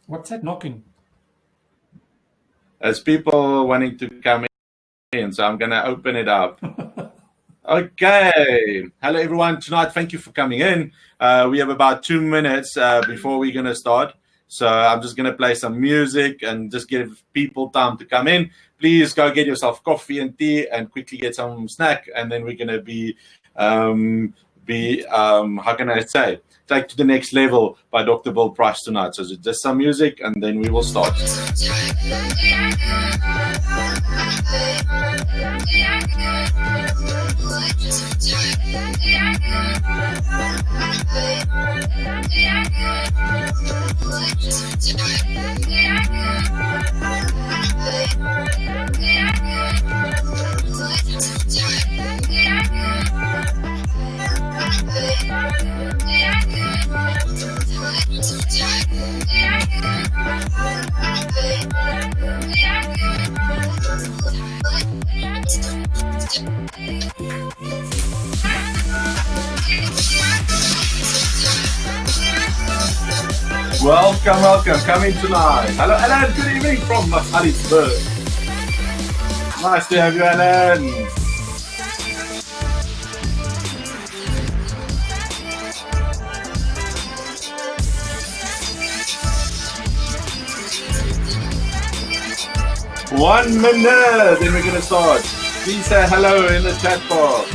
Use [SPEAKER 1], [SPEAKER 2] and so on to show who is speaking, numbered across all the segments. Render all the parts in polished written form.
[SPEAKER 1] What's that knocking?
[SPEAKER 2] There's people wanting to come in, so I'm going to open it up. Okay. Hello, everyone. Tonight, thank you for coming in. We have about 2 minutes before we're going to start. So I'm just going to play some music and just give people time to come in. Please go get yourself coffee and tea and quickly get some snack. And then we're going to be how can I say, take to the next level by Dr. Bill Price tonight. So just some music and then we will start. Welcome. Coming tonight. Hello, Alan. Good evening from Harrisburg. Nice to have you, Alan. One minute, then we're going to start. Please say hello in the chat box.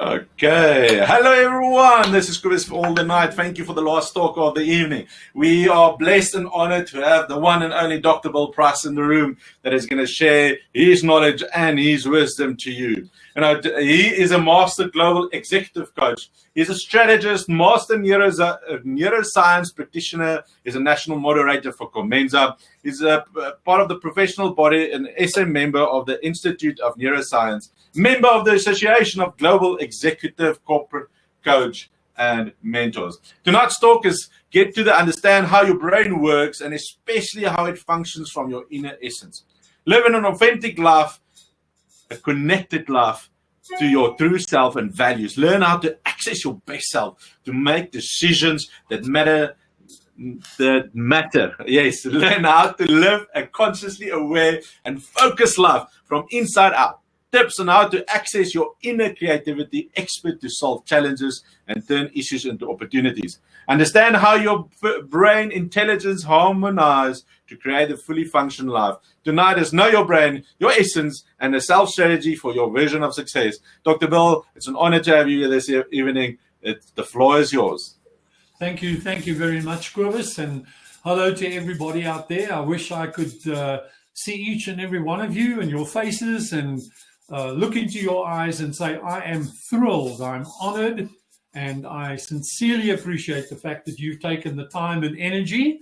[SPEAKER 2] Okay, hello everyone. This is Chris for all the night. Thank you for the last talk of the evening. We are blessed and honored to have the one and only Dr. Bill Price in the room that is going to share his knowledge and his wisdom to you. He is a master global executive coach. He's a strategist, master neuroscience practitioner. He's a national moderator for Comenza. He's a part of the professional body, an SA member of the Institute of Neuroscience, member of the Association of Global Executive Corporate Coach and Mentors. Tonight's talk is get to understand how your brain works and especially how it functions from your inner essence. Living an authentic life, a connected life to your true self and values. Learn how to access your best self, to make decisions that matter. Yes, learn how to live a consciously aware and focused life from inside out. Tips on how to access your inner creativity, expert to solve challenges and turn issues into opportunities. Understand how your brain intelligence harmonize to create a fully functional life. Tonight is Know Your Brain, Your Essence, and a self-strategy for your vision of success. Dr. Bill, it's an honor to have you this evening. The floor is yours.
[SPEAKER 1] Thank you very much, Cobus, and hello to everybody out there. I wish I could see each and every one of you and your faces and look into your eyes and say, I am thrilled, I'm honored, and I sincerely appreciate the fact that you've taken the time and energy,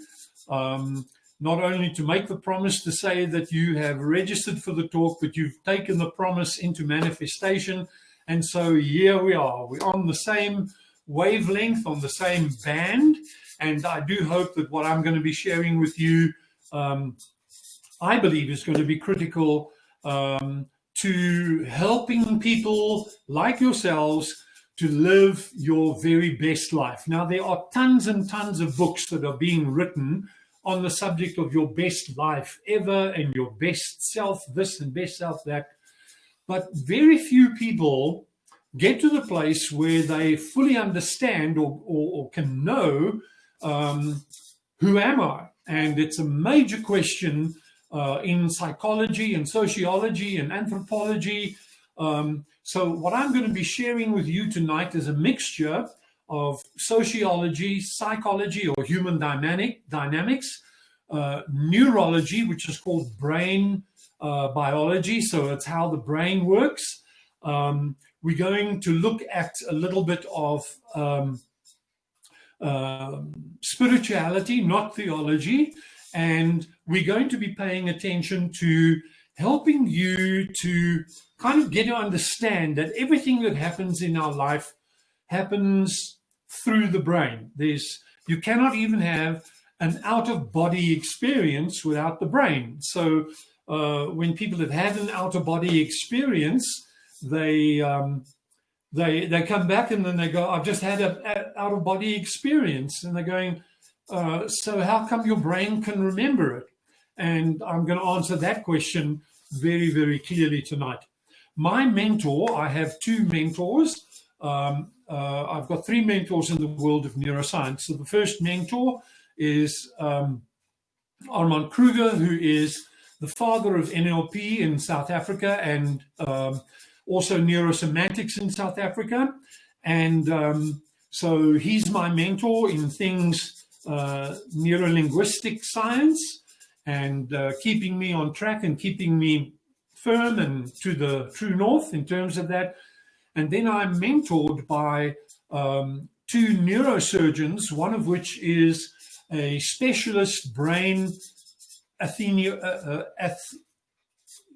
[SPEAKER 1] not only to make the promise to say that you have registered for the talk, but you've taken the promise into manifestation. And so here we are. We're on the same wavelength, on the same band, and I do hope that what I'm going to be sharing with you, I believe is going to be critical to helping people like yourselves to live your very best life. Now, there are tons and tons of books that are being written on the subject of your best life ever and your best self this and best self that. But very few people get to the place where they fully understand or can know who am I? And it's a major question in psychology and sociology and anthropology. So what I'm going to be sharing with you tonight is a mixture of sociology, psychology or human dynamics, neurology, which is called brain biology. So it's how the brain works. We're going to look at a little bit of spirituality, not theology. And we're going to be paying attention to helping you to kind of get to understand that everything that happens in our life happens through the brain. You cannot even have an out-of-body experience without the brain. So when people have had an out-of-body experience, they come back and then they go, I've just had an out-of-body experience. And they're going, so how come your brain can remember it? And I'm going to answer that question very, very clearly tonight. My mentor, I have two mentors. I've got three mentors in the world of neuroscience. So the first mentor is Armand Kruger, who is the father of NLP in South Africa and also neurosemantics in South Africa. And so he's my mentor in things neurolinguistic science and keeping me on track and keeping me firm and to the true north in terms of that. And then I'm mentored by two neurosurgeons, one of which is a specialist brain when you are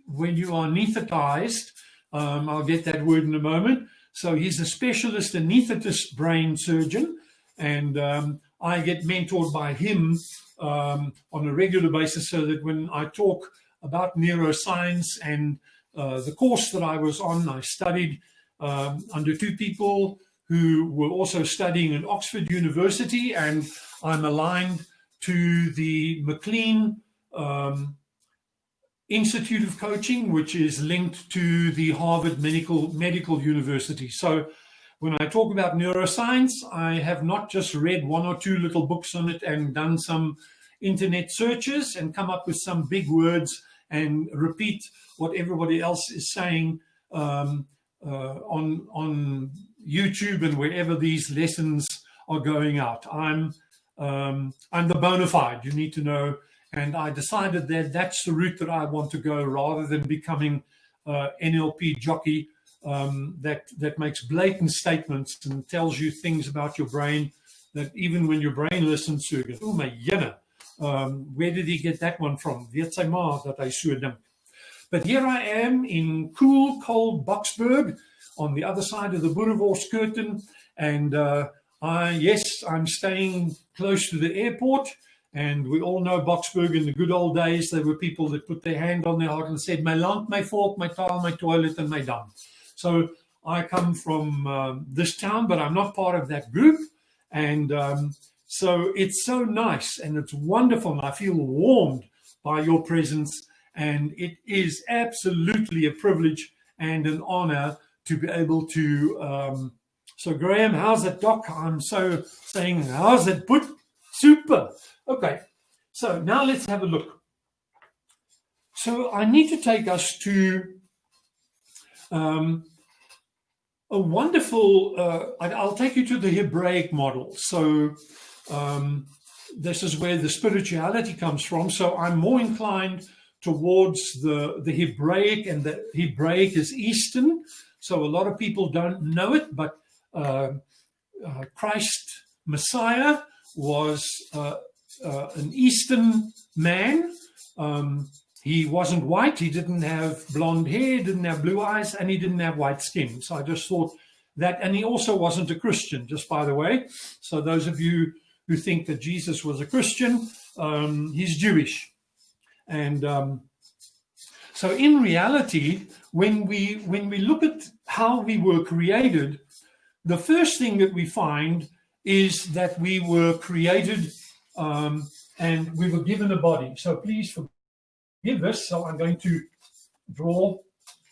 [SPEAKER 1] anesthetized. I'll get that word in a moment. So he's a specialist anesthetist brain surgeon, and I get mentored by him on a regular basis so that when I talk about neuroscience and the course that I was on, I studied under two people who were also studying at Oxford University, and I'm aligned to the McLean Institute of Coaching, which is linked to the Harvard Medical University. So when I talk about neuroscience, I have not just read one or two little books on it and done some internet searches and come up with some big words and repeat what everybody else is saying on YouTube and wherever these lessons are going out. I'm the bona fide, you need to know. And I decided that that's the route that I want to go rather than becoming NLP jockey that makes blatant statements and tells you things about your brain that even when your brain listens to it, oh my jene, where did he get that one from? Weet sy ma dat hy so dink. But here I am in cool, cold Boksburg on the other side of the Boerewors curtain. And I'm staying close to the airport. And we all know Boksburg in the good old days. There were people that put their hand on their heart and said, my land, my volk, my taal, my toilet, and my dam. So I come from this town, but I'm not part of that group. And so it's so nice and it's wonderful. And I feel warmed by your presence. And it is absolutely a privilege and an honor to be able to. So Graham, how's it, Doc? I'm so saying, how's it put? Super. Okay, so now let's have a look. So I need to take us to a wonderful, I'll take you to the Hebraic model. So this is where the spirituality comes from. So I'm more inclined towards the Hebraic, and the Hebraic is Eastern. So a lot of people don't know it, but Christ Messiah was an Eastern man. He wasn't white. He didn't have blonde hair, didn't have blue eyes, and he didn't have white skin. So I just thought that, and he also wasn't a Christian, just by the way. So those of you who think that Jesus was a Christian, he's Jewish. And so in reality, when we look at how we were created, the first thing that we find is that we were created and we were given a body. So please forgive this. So I'm going to draw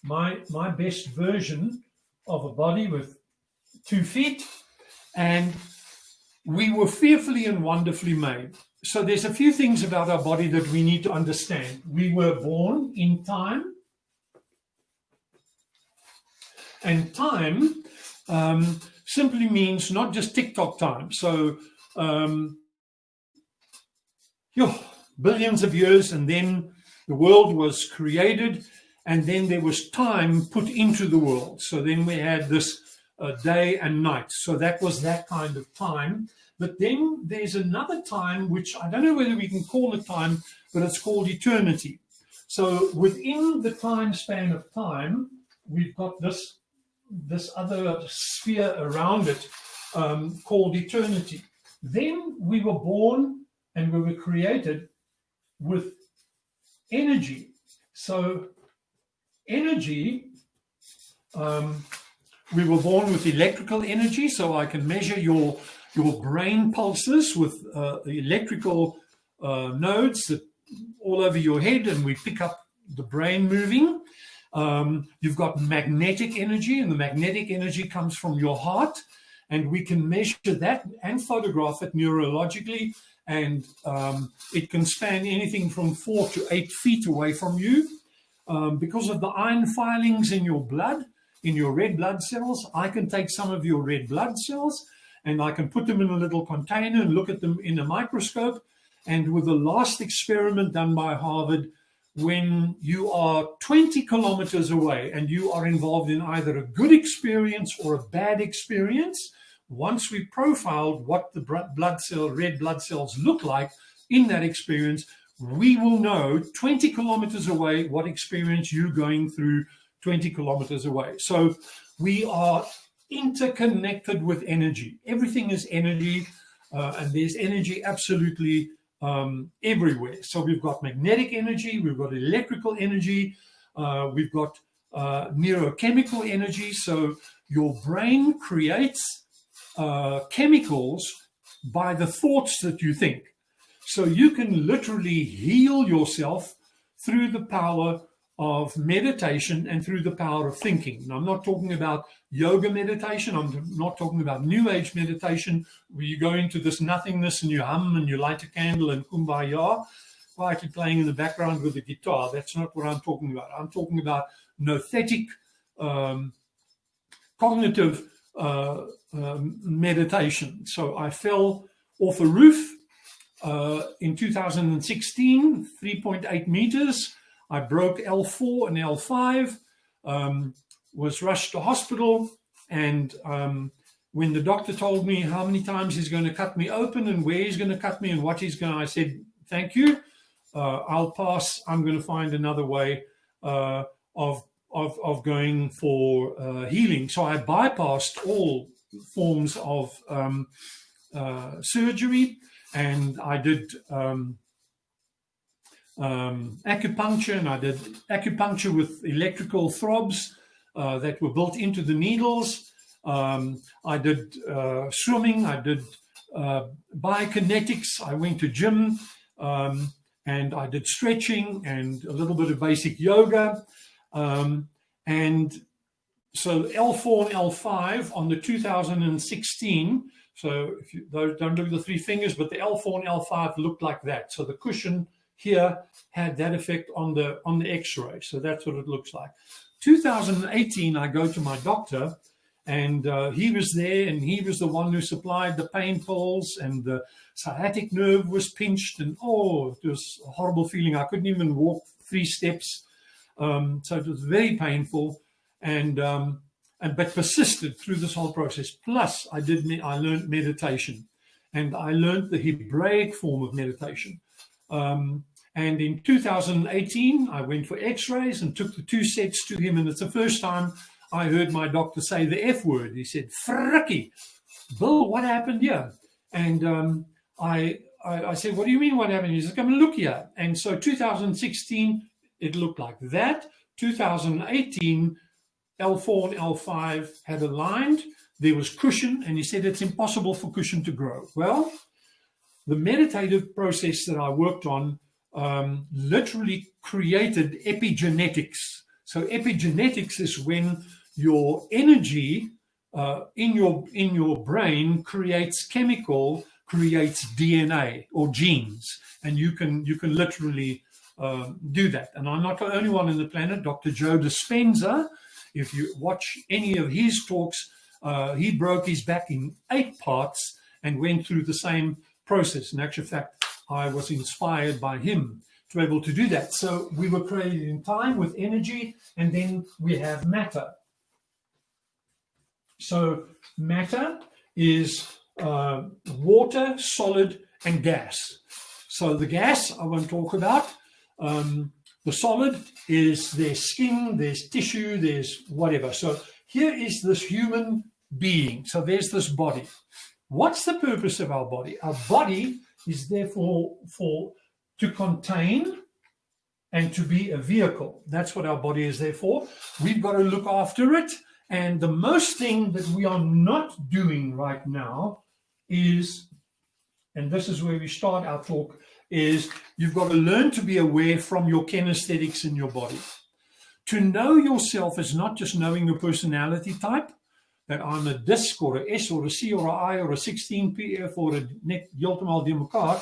[SPEAKER 1] my best version of a body with 2 feet. And we were fearfully and wonderfully made. So there's a few things about our body that we need to understand. We were born in time. And time simply means not just tick-tock time. So billions of years, and then the world was created, and then there was time put into the world. So then we had this day and night. So that was that kind of time But then there's another time, which I don't know whether we can call it time, but it's called eternity. So within the time span of time, we've got this other sphere around it called eternity. Then we were born and we were created with energy. So energy, we were born with electrical energy, so I can measure your brain pulses with electrical nodes that all over your head, and we pick up the brain moving. You've got magnetic energy, and the magnetic energy comes from your heart, and we can measure that and photograph it neurologically, and it can span anything from 4 to 8 feet away from you. Because of the iron filings in your blood, in your red blood cells, I can take some of your red blood cells and I can put them in a little container and look at them in a microscope. And with the last experiment done by Harvard, when you are 20 kilometers away and you are involved in either a good experience or a bad experience, once we profiled what the red blood cells look like in that experience, we will know 20 kilometers away what experience you're going through 20 kilometers away. So we are interconnected with energy. Everything is energy, and there's energy absolutely everywhere. So we've got magnetic energy, we've got electrical energy, we've got neurochemical energy. So your brain creates chemicals by the thoughts that you think. So you can literally heal yourself through the power of meditation and through the power of thinking. Now, I'm not talking about yoga meditation. I'm not talking about New Age meditation, where you go into this nothingness and you hum and you light a candle and kumbaya, quietly playing in the background with the guitar. That's not what I'm talking about. I'm talking about nouthetic, cognitive meditation. So I fell off a roof in 2016, 3.8 meters. I broke L4 and L5, was rushed to hospital, and when the doctor told me how many times he's going to cut me open and where he's going to cut me and what he's going to, I said, thank you, I'll pass. I'm going to find another way of going for healing. So I bypassed all forms of surgery, and I did acupuncture, and I did acupuncture with electrical throbs that were built into the needles. I did swimming, I did biokinetics, I went to gym, and I did stretching and a little bit of basic yoga. And so L4 and L5 on the 2016, so if you don't look at the three fingers, but the L4 and L5 looked like that. So the cushion here had that effect on the X-ray. So that's what it looks like. 2018, I go to my doctor, and he was there, and he was the one who supplied the pain pills, and the sciatic nerve was pinched, and it was a horrible feeling. I couldn't even walk 3 steps. So it was very painful, but persisted through this whole process. Plus, I learned meditation, and I learned the Hebraic form of meditation. And in 2018, I went for X-rays and took the 2 sets to him, and it's the first time I heard my doctor say the F word. He said, "Frikkie, Bill, what happened here?" And I said, "What do you mean, what happened?" He said, "Come and look here." And so 2016, it looked like that. 2018, L4 and L5 had aligned. There was cushion, and he said it's impossible for cushion to grow. Well, the meditative process that I worked on literally created epigenetics. So epigenetics is when your energy in your brain creates DNA or genes, and you can literally do that. And I'm not the only one on the planet. Dr. Joe Dispenza, if you watch any of his talks, he broke his back in 8 parts and went through the same process. In actual fact, I was inspired by him to be able to do that. So we were created in time with energy, and then we have matter. So matter is water, solid, and gas. So the gas I won't talk about. The solid is there's skin, there's tissue, there's whatever. So here is this human being. So there's this body. What's the purpose of our body? Our body is therefore to contain and to be a vehicle. That's what our body is there for. We've got to look after it. And the most thing that we are not doing right now is, and this is where we start our talk, is you've got to learn to be aware from your kinesthetics in your body. To know yourself is not just knowing your personality type, that I'm a disc or a S or a C or a I or a 16 PF or a net heeltemal die mekaar.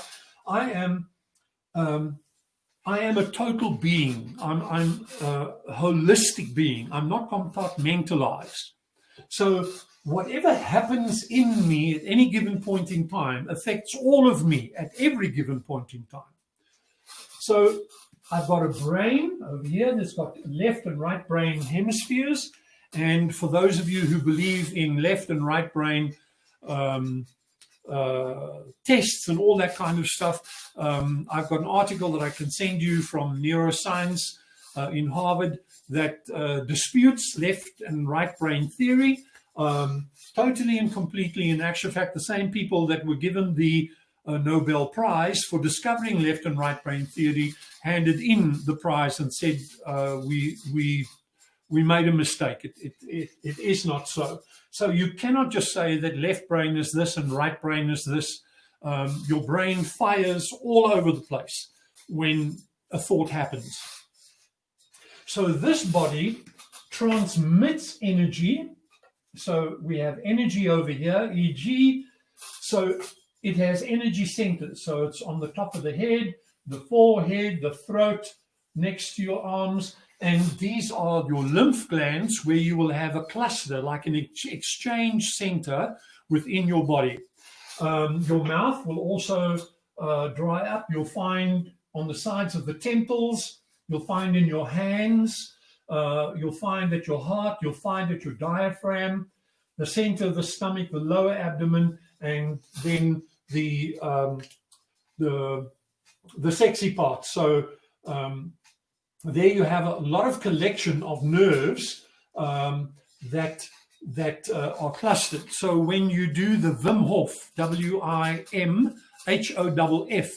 [SPEAKER 1] I am a total being. I'm a holistic being. I'm not compartmentalized. So whatever happens in me at any given point in time affects all of me at every given point in time. So I've got a brain over here that's got left and right brain hemispheres. And for those of you who believe in left and right brain tests and all that kind of stuff, I've got an article that I can send you from neuroscience in Harvard that disputes left and right brain theory totally and completely. In actual fact, the same people that were given the Nobel Prize for discovering left and right brain theory handed in the prize and said, we made a mistake. It is not so. So you cannot just say that left brain is this and right brain is this. Your brain fires all over the place when a thought happens. So this body transmits energy. So we have energy over here, e.g. So it has energy centers. So it's on the top of the head, the forehead, the throat, next to your arms. And these are your lymph glands where you will have a cluster, like an exchange center within your body. Your mouth will also dry up. You'll find on the sides of the temples, you'll find in your hands, you'll find at your heart, you'll find at your diaphragm, the center of the stomach, the lower abdomen, and then the sexy part. So there you have a lot of collection of nerves that are clustered. So when you do the Wim Hof, WIMHOFF,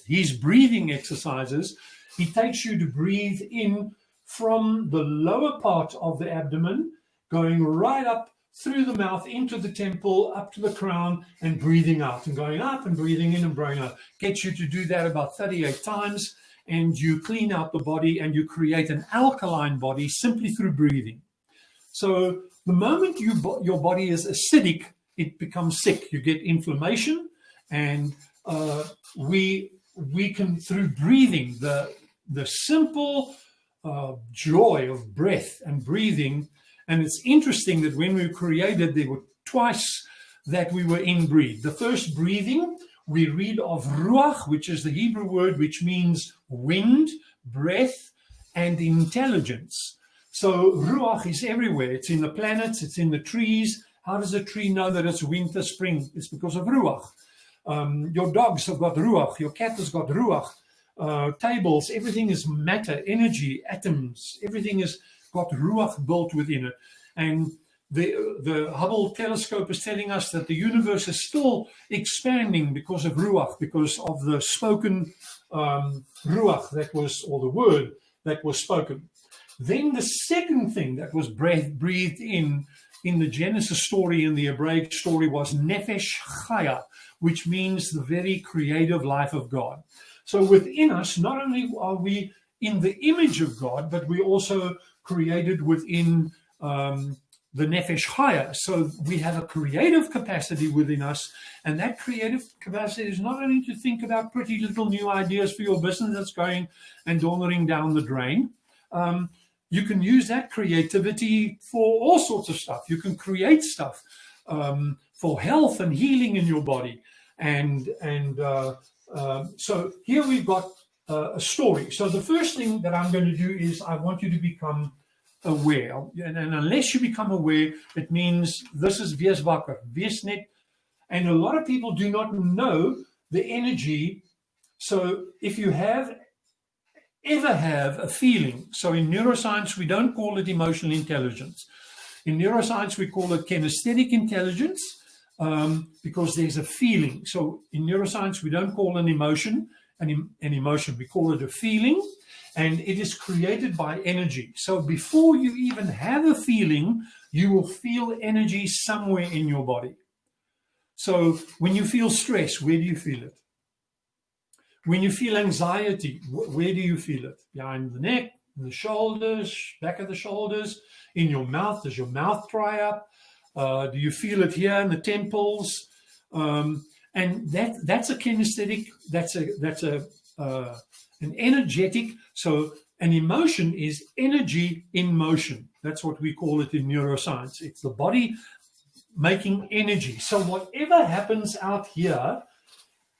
[SPEAKER 1] his breathing exercises, he takes you to breathe in from the lower part of the abdomen, going right up through the mouth, into the temple, up to the crown, and breathing out, and going up and breathing in and breathing out. Gets you to do that about 38 times. And you clean out the body and you create an alkaline body simply through breathing. So the moment your body is acidic, it becomes sick. You get inflammation, and we can, through breathing, the simple joy of breath and breathing. And it's interesting that when we were created, there were twice that we were in breathe. The first breathing, we read of ruach, which is the Hebrew word which means wind, breath, and intelligence. So ruach is everywhere. It's in the planets, it's in the trees. How does a tree know that it's winter, spring? It's because of ruach. Your dogs have got ruach. Your cat has got ruach. Tables, everything is matter, energy, atoms. Everything has got ruach built within it. And the Hubble telescope is telling us that the universe is still expanding because of ruach, because of the spoken ruach that was, or the word that was spoken. Then the second thing that was breathed in the Genesis story, in the Hebraic story, was nefesh chaya, which means the very creative life of God. So within us, not only are we in the image of God, but we also created within the nefesh chaya. So we have a creative capacity within us, and that creative capacity is not only to think about pretty little new ideas for your business that's going and dawdling down the drain. You can use that creativity for all sorts of stuff. You can create stuff for health and healing in your body. So here we've got a story. So the first thing that I'm going to do is I want you to become aware. And unless you become aware, it means this is wees wakker, wees net And a lot of people do not know the energy. So if you ever have a feeling, so in neuroscience, we don't call it emotional intelligence. In neuroscience, we call it kinesthetic intelligence because there's a feeling. So in neuroscience, we don't call an emotion an emotion. We call it a feeling, and it is created by energy. So before you even have a feeling, you will feel energy somewhere in your body. So when you feel stress, where do you feel it? When you feel anxiety, where do you feel it? Behind the neck, in the shoulders, back of the shoulders, in your mouth. Does your mouth dry up? Do you feel it here in the temples? And that's a kinesthetic. That's an energetic. So an emotion is energy in motion. That's what we call it in neuroscience. It's the body making energy. So whatever happens out here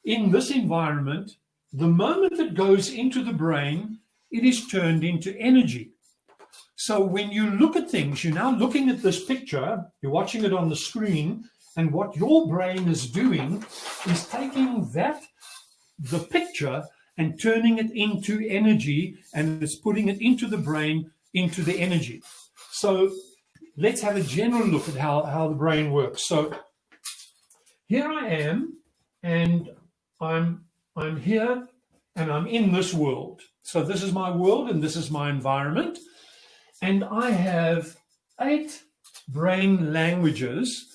[SPEAKER 1] in this environment, the moment it goes into the brain, it is turned into energy. So when you look at things, you're now looking at this picture, you're watching it on the screen, and what your brain is doing is taking the picture, and turning it into energy, and it's putting it into the brain, into the energy. So let's have a general look at how the brain works. So here I am, and I'm here, and I'm in this world. So this is my world, and this is my environment. And I have 8 brain languages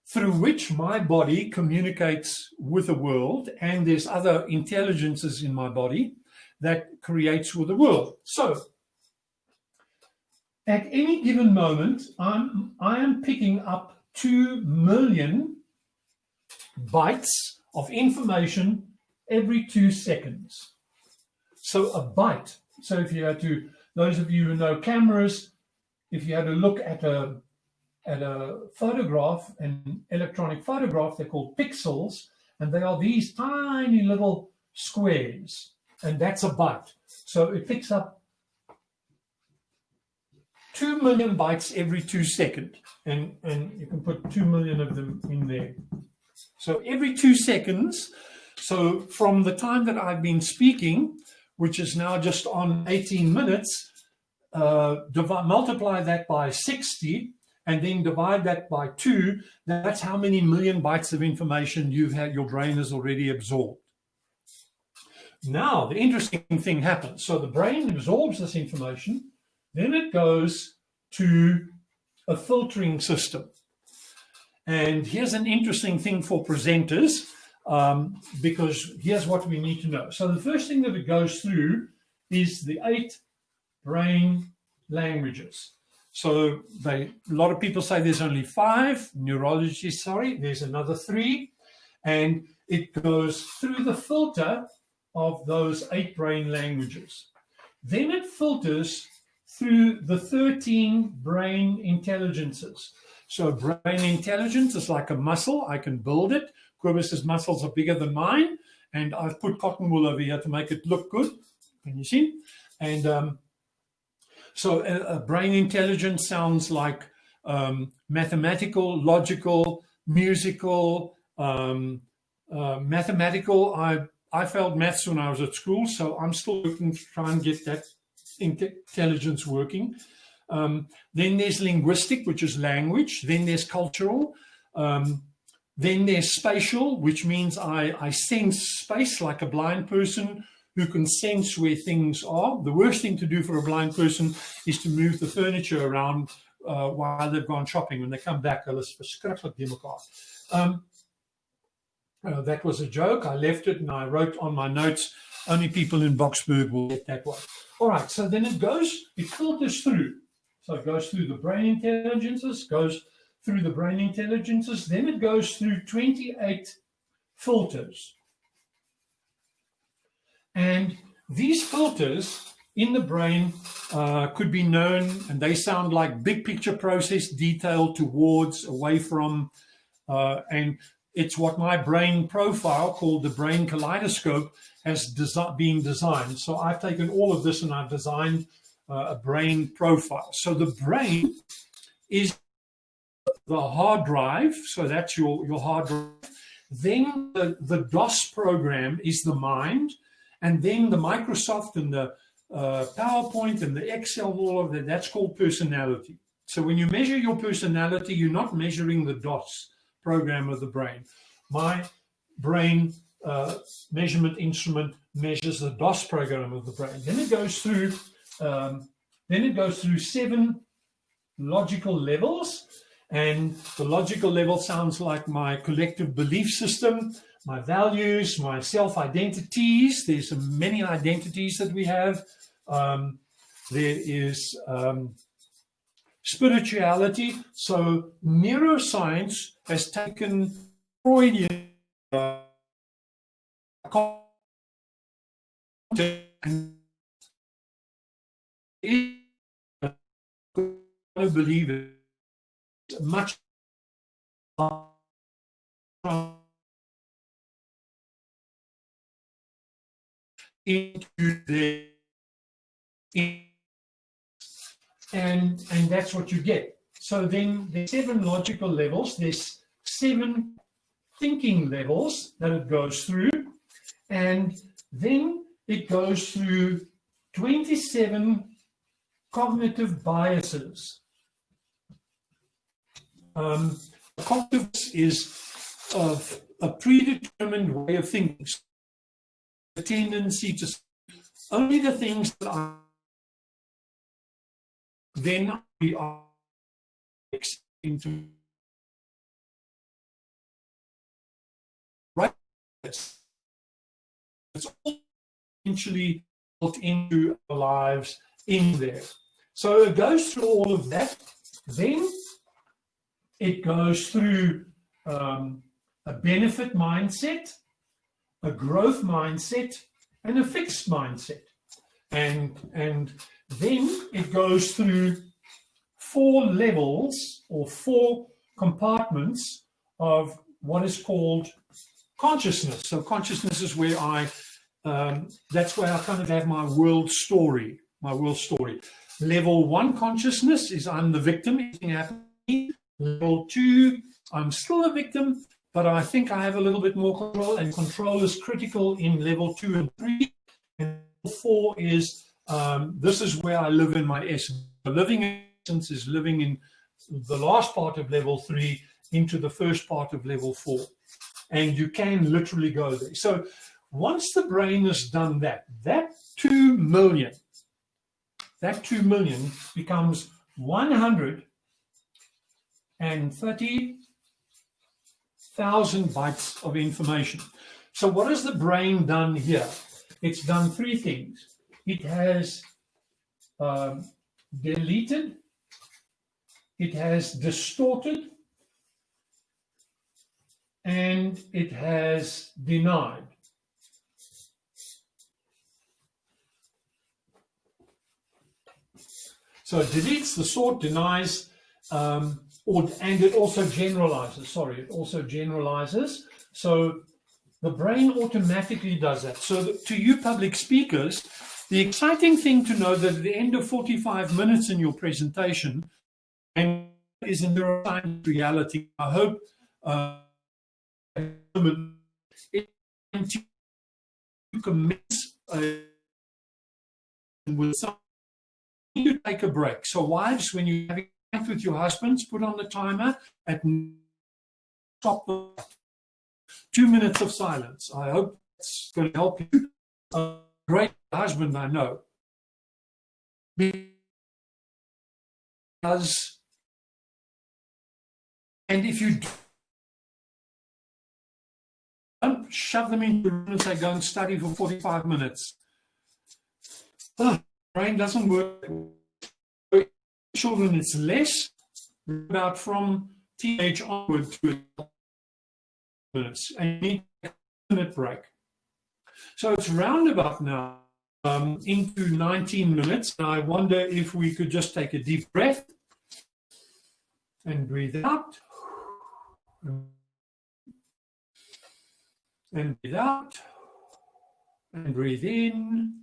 [SPEAKER 1] through which my body communicates with the world, and there's other intelligences in my body that creates with the world. So at any given moment, I am picking up 2 million bytes of information every 2 seconds. So a byte. So if you had to, those of you who know cameras, if you had to look at a photograph, an electronic photograph, they're called pixels, and they are these tiny little squares, and that's a byte. So it picks up 2 million bytes every 2 seconds, and you can put 2 million of them in there. So every 2 seconds, so from the time that I've been speaking, which is now just on 18 minutes, multiply that by 60, and then divide that by 2, that's how many million bytes of information your brain has already absorbed. Now, the interesting thing happens. So the brain absorbs this information, then it goes to a filtering system. And here's an interesting thing for presenters, because here's what we need to know. So the first thing that it goes through is the 8 brain languages. So a lot of people say there's only 5, neurologists, there's another 3, and it goes through the filter of those 8 brain languages. Then it filters through the 13 brain intelligences. So brain intelligence is like a muscle. I can build it. Cobus's muscles are bigger than mine, and I've put cotton wool over here to make it look good. Can you see? And so a brain intelligence sounds like mathematical, logical, musical, mathematical. I failed maths when I was at school, so I'm still looking to try and get that intelligence working. Then there's linguistic, which is language. Then there's cultural. Then there's spatial, which means I sense space like a blind person who can sense where things are. The worst thing to do for a blind person is to move the furniture around while they've gone shopping. When they come back, they'll just verschrikkelijk die mekaar. That was a joke. I left it and I wrote on my notes, only people in Boksburg will get that one. All right, so then it filters through. So it goes through the brain intelligences, then it goes through 28 filters. And these filters in the brain could be known, and they sound like big picture process, detail, towards, away from, and it's what my brain profile, called the brain kaleidoscope, has been designed. So I've taken all of this and I've designed a brain profile. So the brain is the hard drive. So that's your hard drive. Then the DOS program is the mind. And then the Microsoft and the PowerPoint and the Excel and all of that, that's called personality. So when you measure your personality, you're not measuring the DOS program of the brain. My brain measurement instrument measures the DOS program of the brain. Then it goes through 7 logical levels, and the logical level sounds like my collective belief system, my values, my self-identities. There's many identities that we have. There is spirituality. So neuroscience has taken Freudian and I believe it much into the and that's what you get. So then there's 7 logical levels, there's 7 thinking levels that it goes through, and then it goes through 27 cognitive biases. Cognitive is of a predetermined way of thinking, a tendency to only the things that are then we are into right. It's all eventually built into our lives in there. So it goes through all of that. Then it goes through a benefit mindset, a growth mindset, and a fixed mindset. And then it goes through 4 levels or 4 compartments of what is called consciousness. So consciousness is where that's where I kind of have my world story. Level 1 consciousness is I'm the victim. Anything happens to me. Level 2, I'm still a victim, but I think I have a little bit more control, and control is critical in level 2 and 3. And level 4 is this is where I live in my essence. The living essence is living in the last part of level 3 into the first part of level 4. And you can literally go there. So once the brain has done that 2 million becomes 130,000 bytes of information. So what has the brain done here? It's done 3 things. It has deleted, it has distorted, and it has denied. So it deletes, the sort, denies, and it also generalizes. It also generalizes. So the brain automatically does that. So to you public speakers, the exciting thing to know that at the end of 45 minutes in your presentation and is a neuroscience reality. I hope you commence with some. You take a break. So wives, when you're having a with your husbands, put on the timer at stop 2 minutes of silence. I hope it's going to help you. A great husband, I know. Because, and if you don't shove them into the room and say, go and study for 45 minutes. Brain doesn't work. Children, it's less, about from teenage onward to minutes, and you need a minute break. So it's roundabout now into 19 minutes. And I wonder if we could just take a deep breath and breathe out, and breathe out, and breathe in.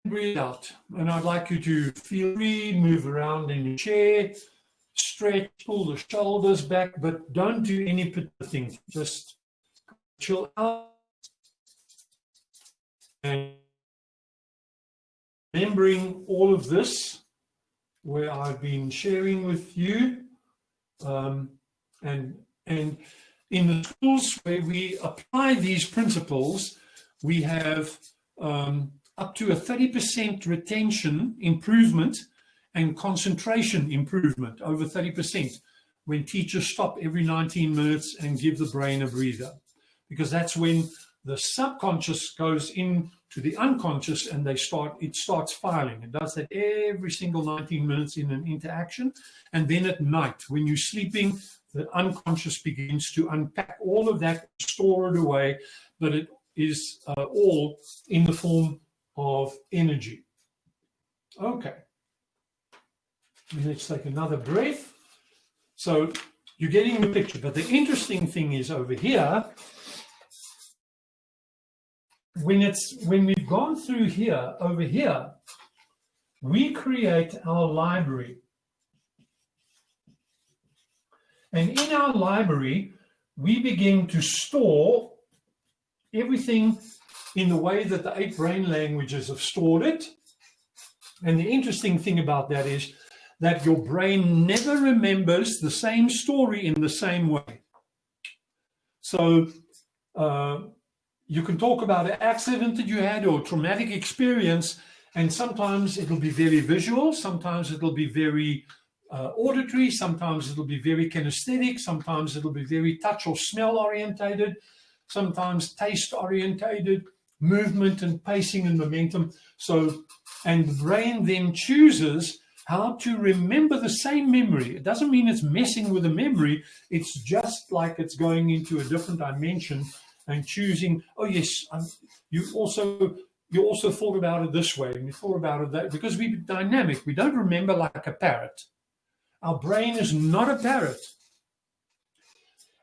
[SPEAKER 1] Breathe out, and I'd like you to feel free, move around in your chair, stretch, pull the shoulders back, but don't do any particular thing. Just chill out. And remembering all of this, where I've been sharing with you, and in the schools where we apply these principles, we have up to a 30% retention improvement and concentration improvement, over 30%, when teachers stop every 19 minutes and give the brain a breather. Because that's when the subconscious goes into the unconscious and it starts filing. It does that every single 19 minutes in an interaction. And then at night, when you're sleeping, the unconscious begins to unpack all of that, store it away, but it is all in the form of energy. Okay. Let's take another breath. So you're getting the picture. But the interesting thing is over here, when we've gone through here, over here, we create our library. And in our library, we begin to store everything in the way that the 8 brain languages have stored it. And the interesting thing about that is that your brain never remembers the same story in the same way. So you can talk about an accident that you had or a traumatic experience, and sometimes it'll be very visual, sometimes it'll be very auditory, sometimes it'll be very kinesthetic, sometimes it'll be very touch or smell orientated, sometimes taste orientated, movement and pacing and momentum. So, and the brain then chooses how to remember the same memory. It doesn't mean it's messing with the memory. It's just like it's going into a different dimension and choosing, oh yes, you also thought about it this way, and you thought about it that, because we're dynamic. We don't remember like a parrot. Our brain is not a parrot.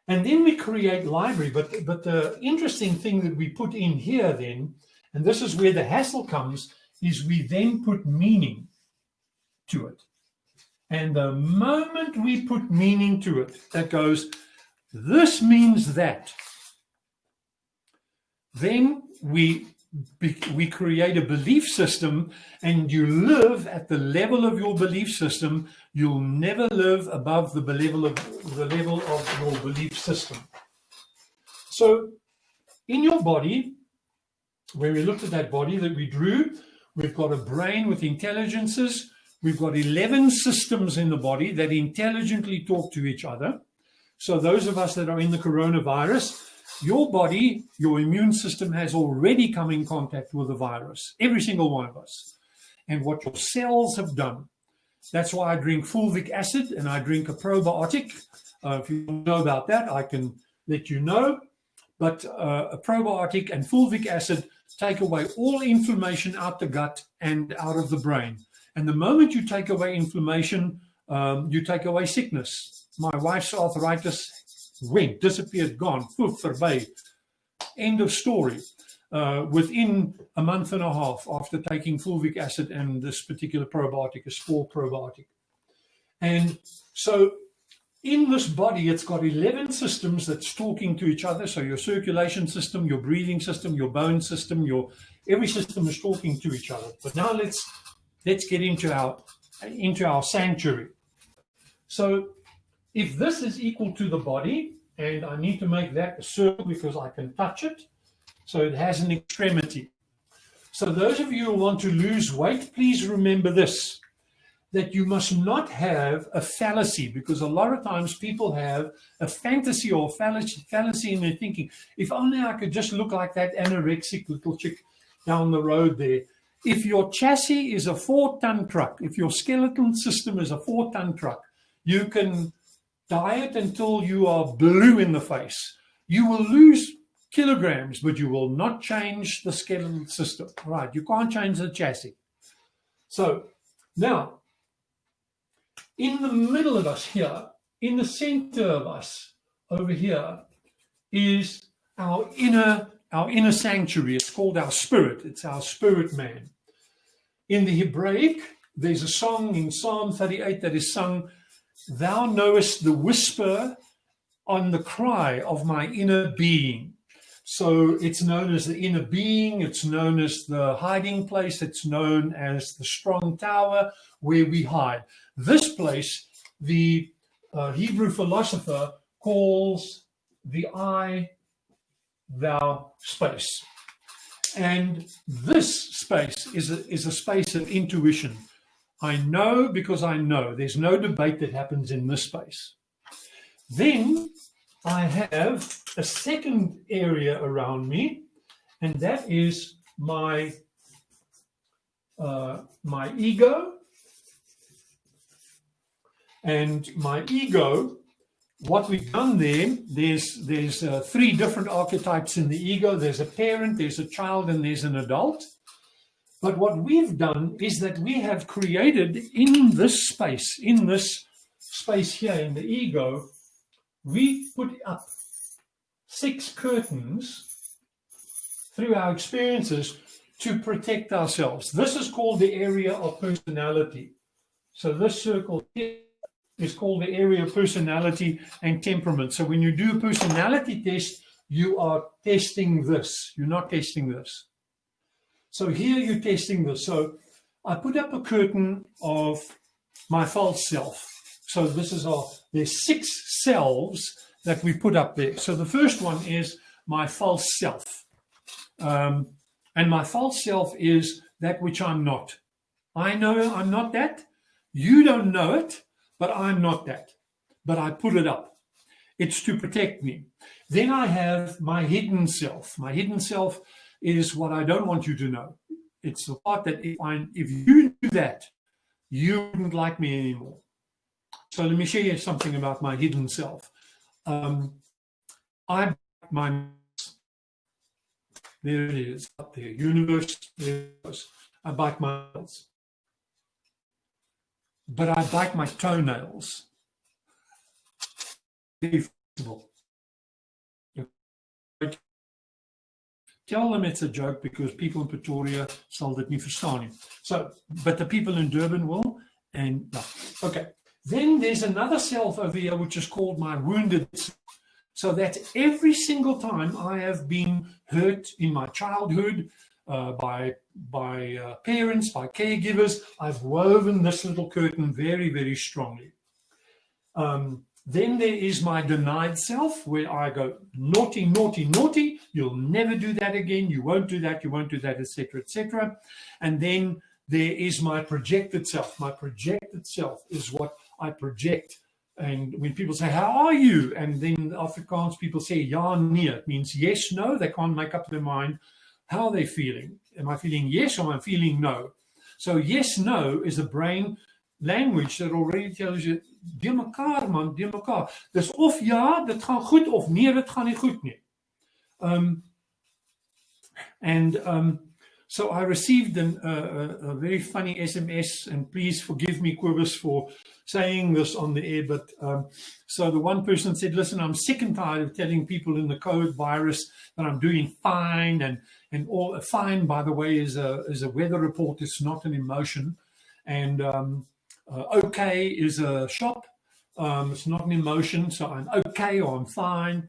[SPEAKER 1] And then we create library. But the interesting thing that we put in here then, and this is where the hassle comes, is we then put meaning to it. And the moment we put meaning to it, that goes, this means that, then we create a belief system, and you live at the level of your belief system. You'll never live above the level of your belief system. So in your body, when we looked at that body that we drew, we've got a brain with intelligences. We've got 11 systems in the body that intelligently talk to each other. So those of us that are in the coronavirus, your body, your immune system has already come in contact with the virus, every single one of us. And what your cells have done, that's why I drink fulvic acid and I drink a probiotic. If you know about that, I can let you know. But a probiotic and fulvic acid take away all inflammation out the gut and out of the brain. And the moment you take away inflammation, you take away sickness. My wife's arthritis disappeared, gone, poof, verby. End of story. Within a month and a half after taking fulvic acid and this particular probiotic, a spore probiotic. And so in this body, it's got 11 systems that's talking to each other. So your circulation system, your breathing system, your bone system, every system is talking to each other. But now let's get into our sanctuary. So if this is equal to the body, and I need to make that a circle because I can touch it, so it has an extremity. So those of you who want to lose weight, please remember this, that you must not have a fallacy, because a lot of times people have a fantasy or fallacy in their thinking. If only I could just look like that anorexic little chick down the road there. If your chassis is a 4-ton truck, if your skeletal system is a 4-ton truck, you can diet until you are blue in the face. You will lose kilograms, but you will not change the skeletal system. Right? You can't change the chassis. So now, in the middle of us here, in the center of us over here, is our inner sanctuary. It's called our spirit. It's our spirit man. In the Hebraic, there's a song in Psalm 38 that is sung, thou knowest the whisper on the cry of my inner being. So it's known as the inner being, it's known as the hiding place, it's known as the strong tower where we hide. This place, the Hebrew philosopher calls the I, thou space. And this space is a space of intuition. I know because I know. There's no debate that happens in this space. Then I have a second area around me, and that is my my ego. And my ego, what we've done there's three different archetypes in the ego. There's a parent, there's a child, and there's an adult. But what we've done is that we have created in this space here in the ego, we put up 6 curtains through our experiences to protect ourselves. This is called the area of personality. So this circle here is called the area of personality and temperament. So when you do a personality test, you are testing this. You're not testing this. So here you're testing this. So I put up a curtain of my false self. So this is there's 6 selves that we put up there. So the first one is my false self. And my false self is that which I'm not. I know I'm not that. You don't know it, but I'm not that. But I put it up. It's to protect me. Then I have my hidden self. My hidden self is what I don't want you to know. It's the part that if you knew that, you wouldn't like me anymore. So let me share you something about my hidden self. There it is, up there. Universe, there it goes. I bite my nails. But I bite my toenails. Very flexible. Tell them it's a joke because people in Pretoria sal dit nie verstaan nie. So, but the people in Durban will. And no. Okay. Then there's another self over here which is called my wounded self. So that every single time I have been hurt in my childhood by parents, by caregivers, I've woven this little curtain very, very strongly. Then there is my denied self, where I go, naughty, naughty, naughty. You'll never do that again. You won't do that. You won't do that, etc., etc. And then there is my projected self. My projected self is what I project. And when people say, how are you? And then Afrikaans people say, ja, nee. It means yes, no. They can't make up their mind. How are they feeling? Am I feeling yes or am I feeling no? So yes, no is a brain language that already tells you, die mekaar man, die mekaar. Dis of ja, dit gaan goed, of nee, dit gaan nie goed nie. So I received a very funny SMS, and please forgive me, Kobus, for saying this on the air, but so the one person said, listen, I'm sick and tired of telling people in the COVID virus that I'm doing fine, and all fine, by the way, is a weather report, it's not an emotion, and okay is a shop, it's not an emotion, so I'm okay or I'm fine,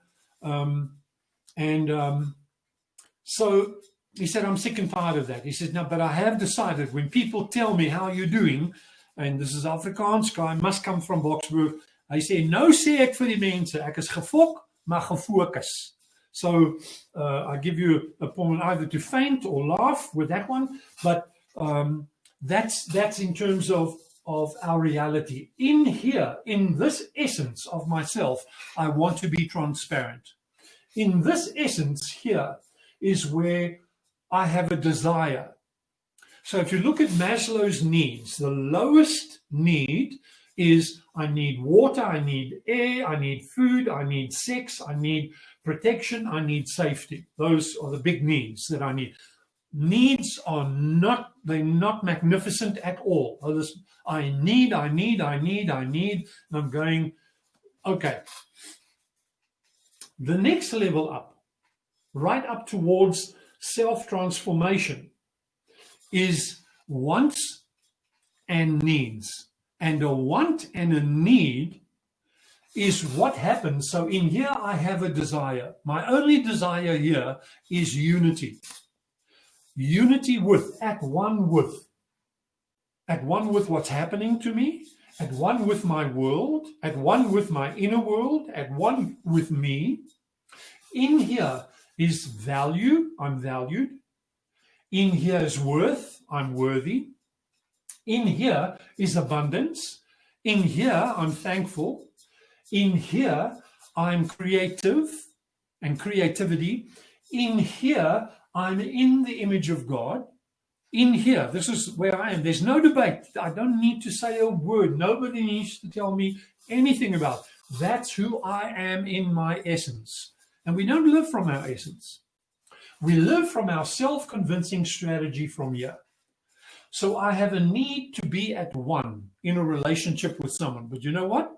[SPEAKER 1] so he said, I'm sick and tired of that. He said, no, but I have decided when people tell me how you're doing, and this is Afrikaans, I must come from Boksburg. Hy sê, nou sê ek vir die mense, ek is gefok, maar gefokus. So I give you a point either to faint or laugh with that one, but that's in terms of our reality. In here, in this essence of myself, I want to be transparent. In this essence here is where I have a desire. So if you look at Maslow's needs, the lowest need is I need water, I need air, I need food, I need sex, I need protection, I need safety. Those are the big needs that I need. Needs are not, they're not magnificent at all. I need, and I'm going, okay. The next level up, right up towards self-transformation, is wants and needs. and a want and a need is what happens. So in here, I have a desire. My only desire here is unity. Unity with, at one with what's happening to me, at one with my world, at one with my inner world, at one with me. In here is value, I'm valued. In here is worth, I'm worthy. In here is abundance. In here, I'm thankful. In here, I'm creative and creativity. In here, I'm in the image of God. In here, this is where I am. There's no debate. I don't need to say a word. Nobody needs to tell me anything about it. That's who I am in my essence. And we don't live from our essence. We live from our self-convincing strategy from here. So I have a need to be at one in a relationship with someone. But you know what?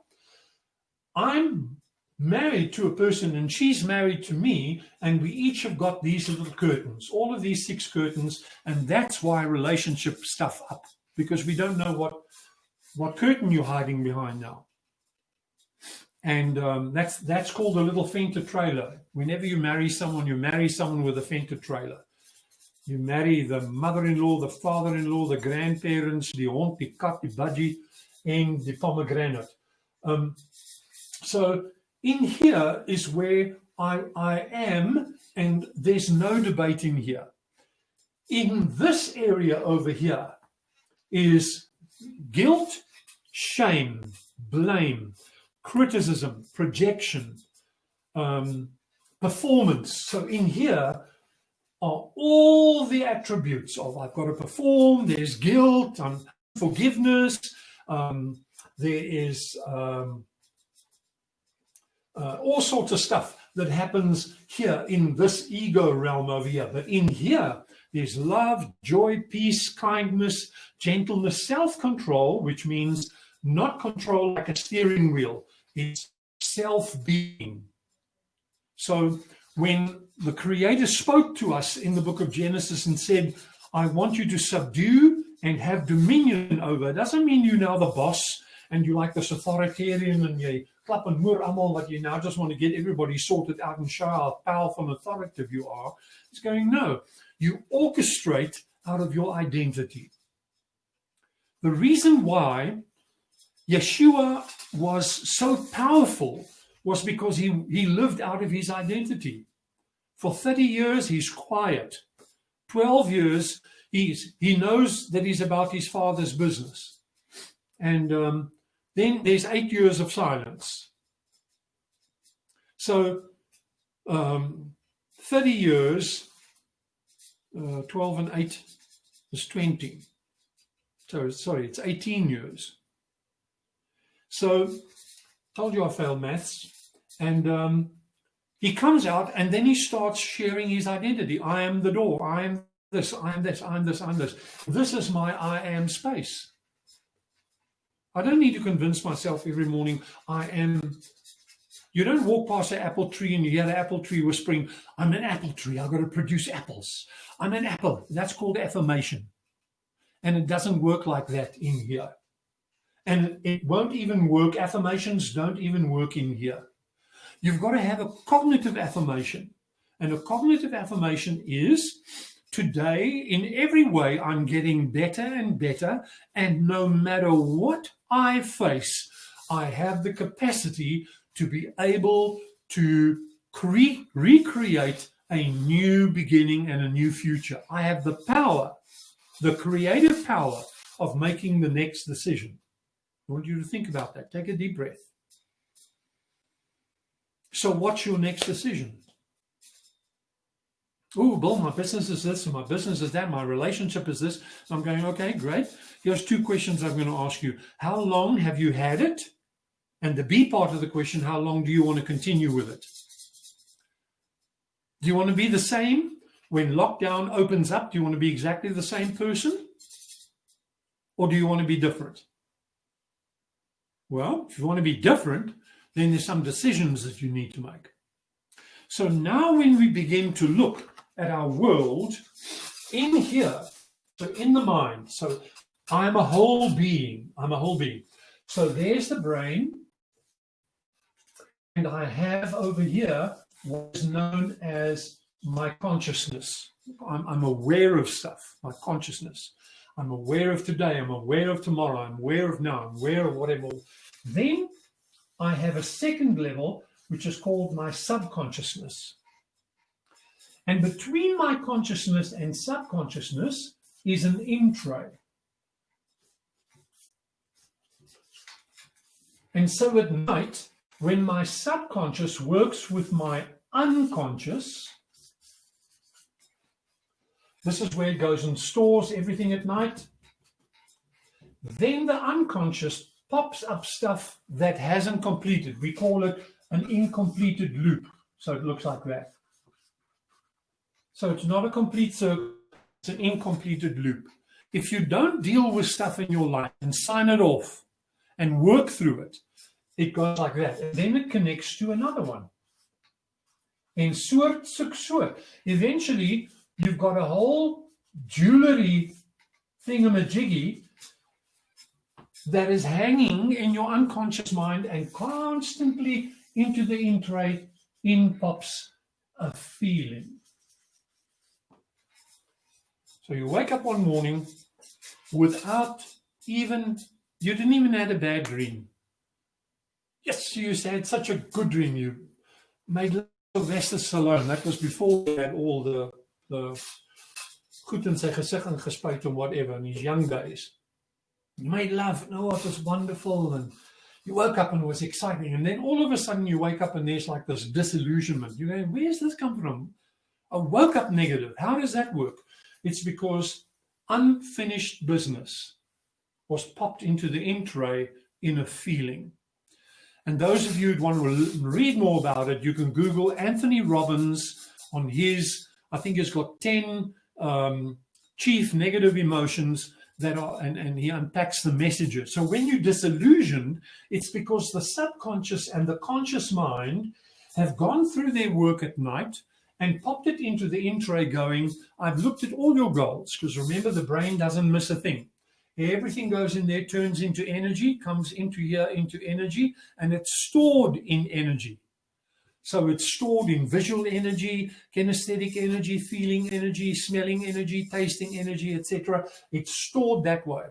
[SPEAKER 1] I'm married to a person and she's married to me, and we each have got these little curtains, all of these 6 curtains, and that's why relationship stuff up, because we don't know what curtain you're hiding behind now. And that's called a little Venter trailer. Whenever you marry someone with a Venter trailer. You marry the mother-in-law, the father-in-law, the grandparents, the hond, the kat, the budgie, and the pomegranate. So in here is where I am, and there's no debate in here. In this area over here is guilt, shame, blame, criticism, projection, performance. So in here are all the attributes of I've got to perform. There's guilt, forgiveness, there is all sorts of stuff that happens here in this ego realm over here. But in here, there's love, joy, peace, kindness, gentleness, self-control, which means not control like a steering wheel. It's self-being. So when the Creator spoke to us in the book of Genesis and said, I want you to subdue and have dominion over, it doesn't mean you're now the boss and you like this authoritarian and you klap and moer almal that you now just want to get everybody sorted out and show how powerful and authoritative you are. It's going, no, you orchestrate out of your identity. The reason why Yeshua was so powerful was because he lived out of his identity. For 30 years, he's quiet. 12 years, he knows that he's about his Father's business. And then there's 8 years of silence. So 30 years, 12 and 8 is 20. So, sorry, it's 18 years. So, told you I failed maths. And he comes out and then he starts sharing his identity. I am the door. I am this. I am this. I am this. I am this. This is my I am space. I don't need to convince myself every morning I am. You don't walk past an apple tree and you hear the apple tree whispering, I'm an apple tree. I've got to produce apples. I'm an apple. That's called affirmation. And it doesn't work like that in here. And it won't even work. Affirmations don't even work in here. You've got to have a cognitive affirmation. And a cognitive affirmation is, today, in every way, I'm getting better and better. And no matter what I face, I have the capacity to be able to recreate a new beginning and a new future. I have the power, the creative power of making the next decision. I want you to think about that. Take a deep breath. So what's your next decision? Oh, Bill, my business is this, and my business is that, my relationship is this. I'm going, okay, great. Here's 2 questions I'm going to ask you. How long have you had it? And the B part of the question, how long do you want to continue with it? Do you want to be the same when lockdown opens up? Do you want to be exactly the same person? Or do you want to be different? Well, if you want to be different, then there's some decisions that you need to make. So now when we begin to look at our world in here, so in the mind, so I'm a whole being. I'm a whole being. So there's the brain. And I have over here what is known as my consciousness. I'm aware of stuff, my consciousness. I'm aware of today. I'm aware of tomorrow. I'm aware of now. I'm aware of whatever. Then I have a second level, which is called my subconsciousness. And between my consciousness and subconsciousness is an in-tray. And so at night, when my subconscious works with my unconscious, this is where it goes and stores everything at night. Then the unconscious pops up stuff that hasn't completed. We call it an incompleted loop. So it looks like that. So it's not a complete circle, it's an incompleted loop. If you don't deal with stuff in your life and sign it off and work through it, it goes like that. And then it connects to another one. And soort soek so. Eventually, you've got a whole jewelry thingamajiggy that is hanging in your unconscious mind, and constantly into the in-tray in pops a feeling. So you wake up one morning without even, you didn't even have a bad dream. Yes, you had such a good dream. You made Sylvester Stallone. That was before he had all the goed in sy gesig en gespuit and whatever in his young days. You made love. Oh, it was wonderful. And you woke up and it was exciting. And then all of a sudden you wake up and there's like this disillusionment. You go, where's this come from? I woke up negative. How does that work? It's because unfinished business was popped into the in-tray in a feeling. And those of you who want to read more about it, you can Google Anthony Robbins on his, I think he's got 10 chief negative emotions that are, and he unpacks the messages. So when you're disillusioned, it's because the subconscious and the conscious mind have gone through their work at night and popped it into the in-tray going, I've looked at all your goals, because remember, the brain doesn't miss a thing. Everything goes in there, turns into energy, comes into here, into energy, and it's stored in energy. So it's stored in visual energy, kinesthetic energy, feeling energy, smelling energy, tasting energy, etc. It's stored that way.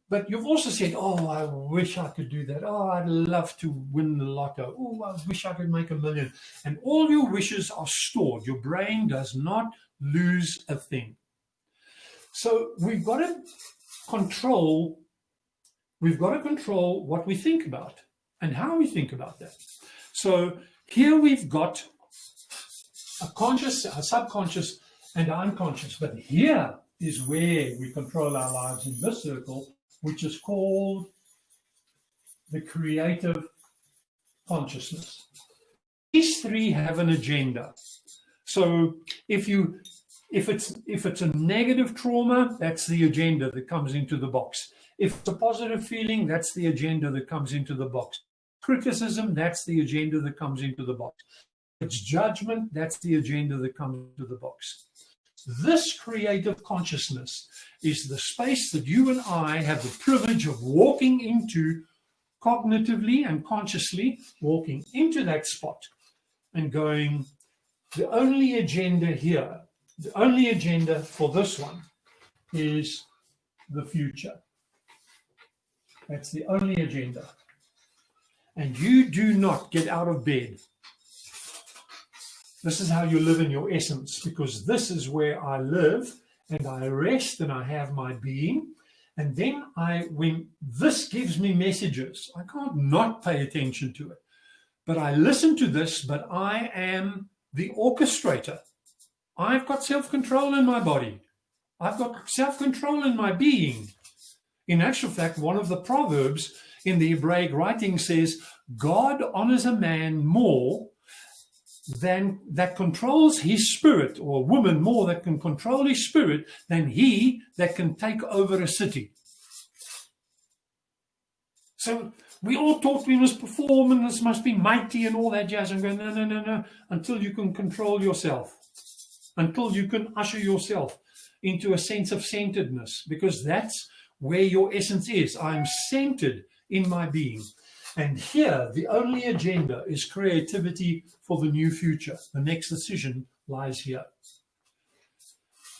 [SPEAKER 1] But you've also said, oh, I wish I could do that. Oh, I'd love to win the lotto. Oh, I wish I could make $1 million. And all your wishes are stored. Your brain does not lose a thing. So we've got to control what we think about and how we think about that. So here we've got a conscious, a subconscious, and an unconscious. But here is where we control our lives in this circle, which is called the creative consciousness. These three have an agenda. So if it's a negative trauma, that's the agenda that comes into the box. If it's a positive feeling, that's the agenda that comes into the box. Criticism, that's the agenda that comes into the box. If it's judgment, that's the agenda that comes into the box. This creative consciousness is the space that you and I have the privilege of walking into cognitively and consciously, walking into that spot and going, the only agenda here, the only agenda for this one is the future. That's the only agenda. And you do not get out of bed. This is how you live in your essence, because this is where I live and I rest and I have my being. And then when this gives me messages, I can't not pay attention to it. But I listen to this, but I am the orchestrator. I've got self-control in my body. I've got self-control in my being. In actual fact, one of the proverbs in the Hebraic writing says, God honors a man more than that controls his spirit, or a woman more that can control his spirit than he that can take over a city. So we all thought we must perform and this must be mighty and all that jazz. And go, no, until you can control yourself, until you can usher yourself into a sense of centeredness, because that's where your essence is. I'm centered in my being. And here, the only agenda is creativity for the new future. The next decision lies here.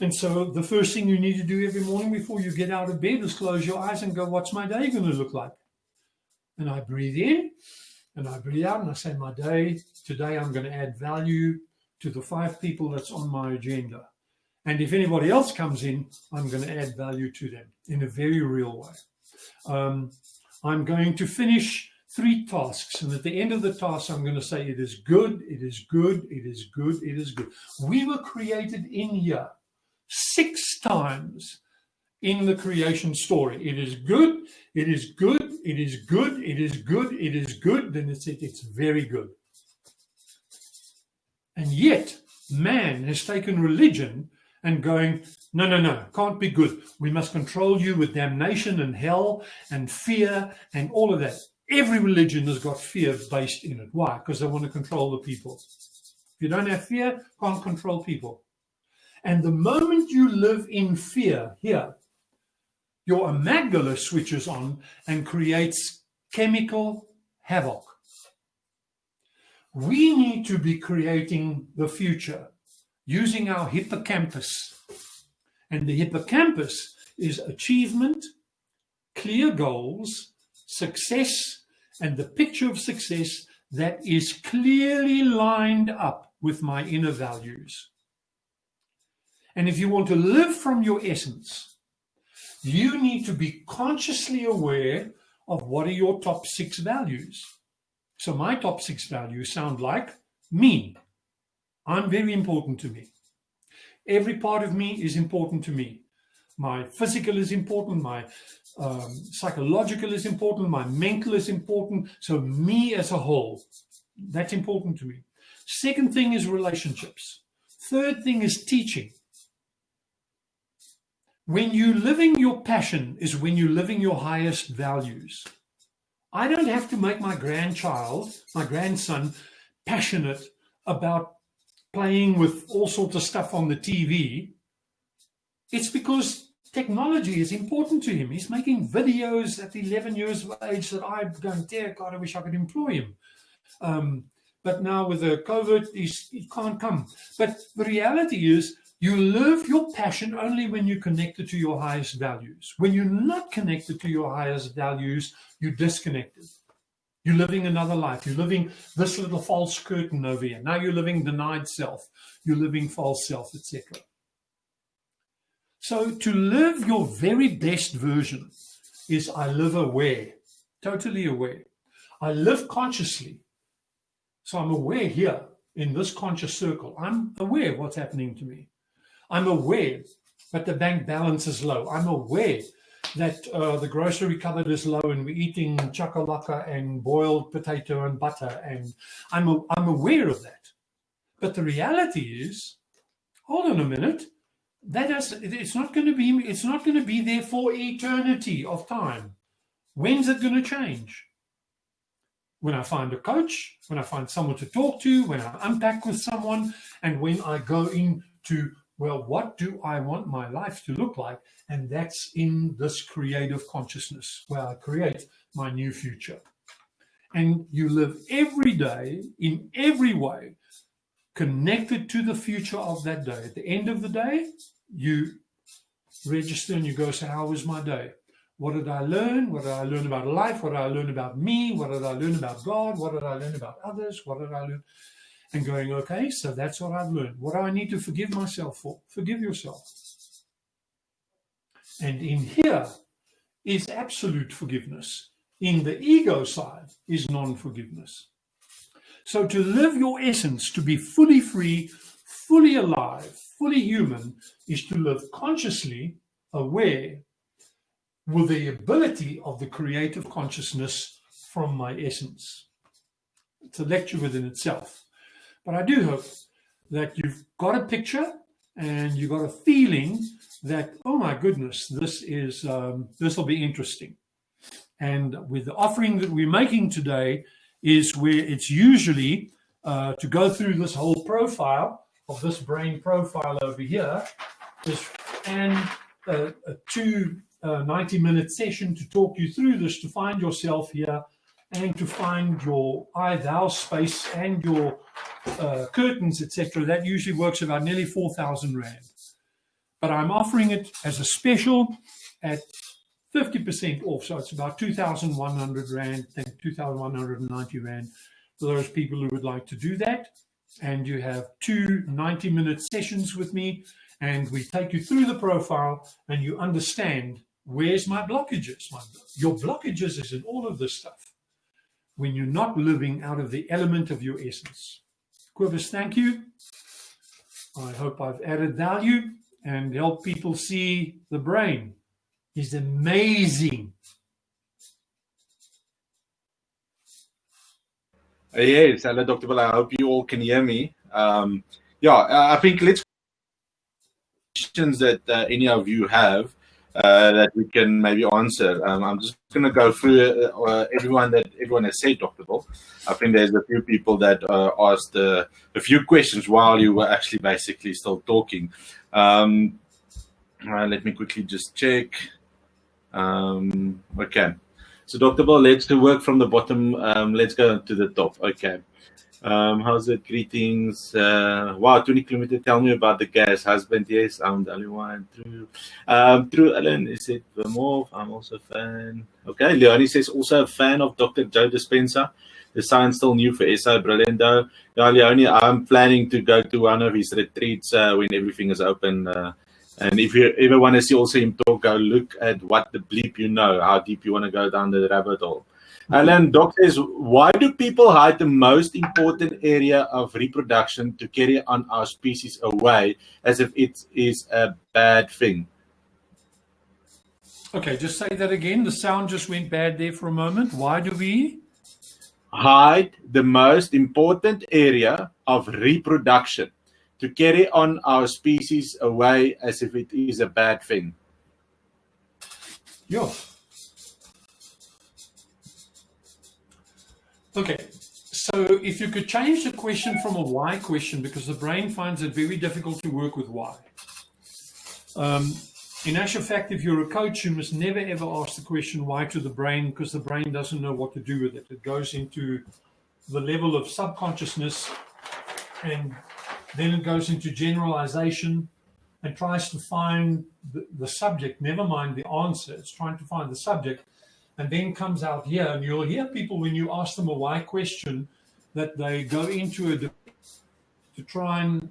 [SPEAKER 1] And so the first thing you need to do every morning before you get out of bed is close your eyes and go, what's my day going to look like? And I breathe in and I breathe out and I say, my day, today I'm going to add value to the 5 people that's on my agenda. And if anybody else comes in, I'm going to add value to them in a very real way. I'm going to finish 3 tasks. And at the end of the task, I'm going to say, it is good, it is good, it is good, it is good. We were created in here 6 times in the creation story. It is good, it is good, it is good, it is good, it is good. Then it's very good. And yet, man has taken religion and going, no, can't be good. We must control you with damnation and hell and fear and all of that. Every religion has got fear based in it. Why? Because they want to control the people. If you don't have fear, can't control people. And the moment you live in fear here, your amygdala switches on and creates chemical havoc. We need to be creating the future using our hippocampus. And the hippocampus is achievement, clear goals, success, and the picture of success that is clearly lined up with my inner values. And if you want to live from your essence, you need to be consciously aware of what are your top 6 values. So my top 6 values sound like me. I'm very important to me. Every part of me is important to me. My physical is important. My psychological is important. My mental is important. So me as a whole, that's important to me. Second thing is relationships. Third thing is teaching. When you're living your passion is when you're living your highest values. I don't have to make my grandchild, my grandson, passionate about playing with all sorts of stuff on the TV. It's because technology is important to him. He's making videos at 11 years of age that I'm going, dear God, I wish I could employ him. But now with the COVID, he can't come. But the reality is, you live your passion only when you're connected to your highest values. When you're not connected to your highest values, you're disconnected. You're living another life. You're living this little false curtain over here. Now you're living denied self. You're living false self, etc. So to live your very best version is I live aware, totally aware. I live consciously. So I'm aware here in this conscious circle. I'm aware of what's happening to me. I'm aware that the bank balance is low. I'm aware that the grocery cupboard is low and we're eating chakalaka and boiled potato and butter. And I'm aware of that. But the reality is, hold on a minute, it's not going to be there for eternity of time. When's it going to change? When I find a coach, when I find someone to talk to, when I unpack with someone, and when I go into, well, what do I want my life to look like? And that's in this creative consciousness where I create my new future. And you live every day in every way connected to the future of that day. At the end of the day, you register and you go, so how was my day? What did I learn? What did I learn about life? What did I learn about me? What did I learn about God? What did I learn about others? What did I learn? And going, okay, so that's what I've learned. What do I need to forgive myself for? Forgive yourself. And in here is absolute forgiveness. In the ego side is non-forgiveness. So to live your essence, to be fully free, fully alive, fully human, is to live consciously aware with the ability of the creative consciousness from my essence. It's a lecture within itself. But I do hope that you've got a picture and you've got a feeling that, oh my goodness, this will be interesting. And with the offering that we're making today is where it's usually to go through this whole profile of this brain profile over here and 2 90-minute session to talk you through this, to find yourself here and to find your I-thou space and your curtains, etc. That usually works about nearly 4,000 Rand. But I'm offering it as a special at 50% off. So it's about 2,100 Rand, I think 2,190 Rand for those people who would like to do that. And you have 2 90-minute sessions with me, and we take you through the profile and you understand where's my blockages. Your blockages is in all of this stuff when you're not living out of the element of your essence. Cobus, thank you. I hope I've added value and helped people see the brain is amazing.
[SPEAKER 2] Yes, hello, Dr. Bill. I hope you all can hear me. I think let's questions that any of you have that we can maybe answer. I'm just going to go through everyone has said, Dr. Bill. I think there's a few people that asked a few questions while you were actually basically still talking. Let me quickly just check. Okay. So, Dr. Bill, let's do work from the bottom. Let's go to the top. Okay. How's it? Greetings. Wow, 20 kilometer. Tell me about the gas. Husband, yes, I'm the only one. True. True, Alan. Is it Vermov? I'm also a fan. Okay. Leonie says, also a fan of Dr. Joe Dispenza. The science still new for SA. Brilliant, though. Yeah, Leonie, I'm planning to go to one of his retreats when everything is open. And if you ever want to see also him talk, go look at what the bleep you know, how deep you want to go down the rabbit hole. Alan, Doc says, why do people hide the most important area of reproduction to carry on our species away as if it is a bad thing?
[SPEAKER 1] Okay, just say that again. The sound just went bad there for a moment. Why do we
[SPEAKER 2] hide the most important area of reproduction to carry on our species away as if it is a bad thing?
[SPEAKER 1] Yeah. Okay, so if you could change the question from a why question, because the brain finds it very difficult to work with why. In actual fact, if you're a coach, you must never ever ask the question why to the brain, because the brain doesn't know what to do with it. It goes into the level of subconsciousness, and then it goes into generalization and tries to find the subject, never mind the answer. It's trying to find the subject, and then comes out here. And you'll hear people, when you ask them a why question, that they go into a debate to try and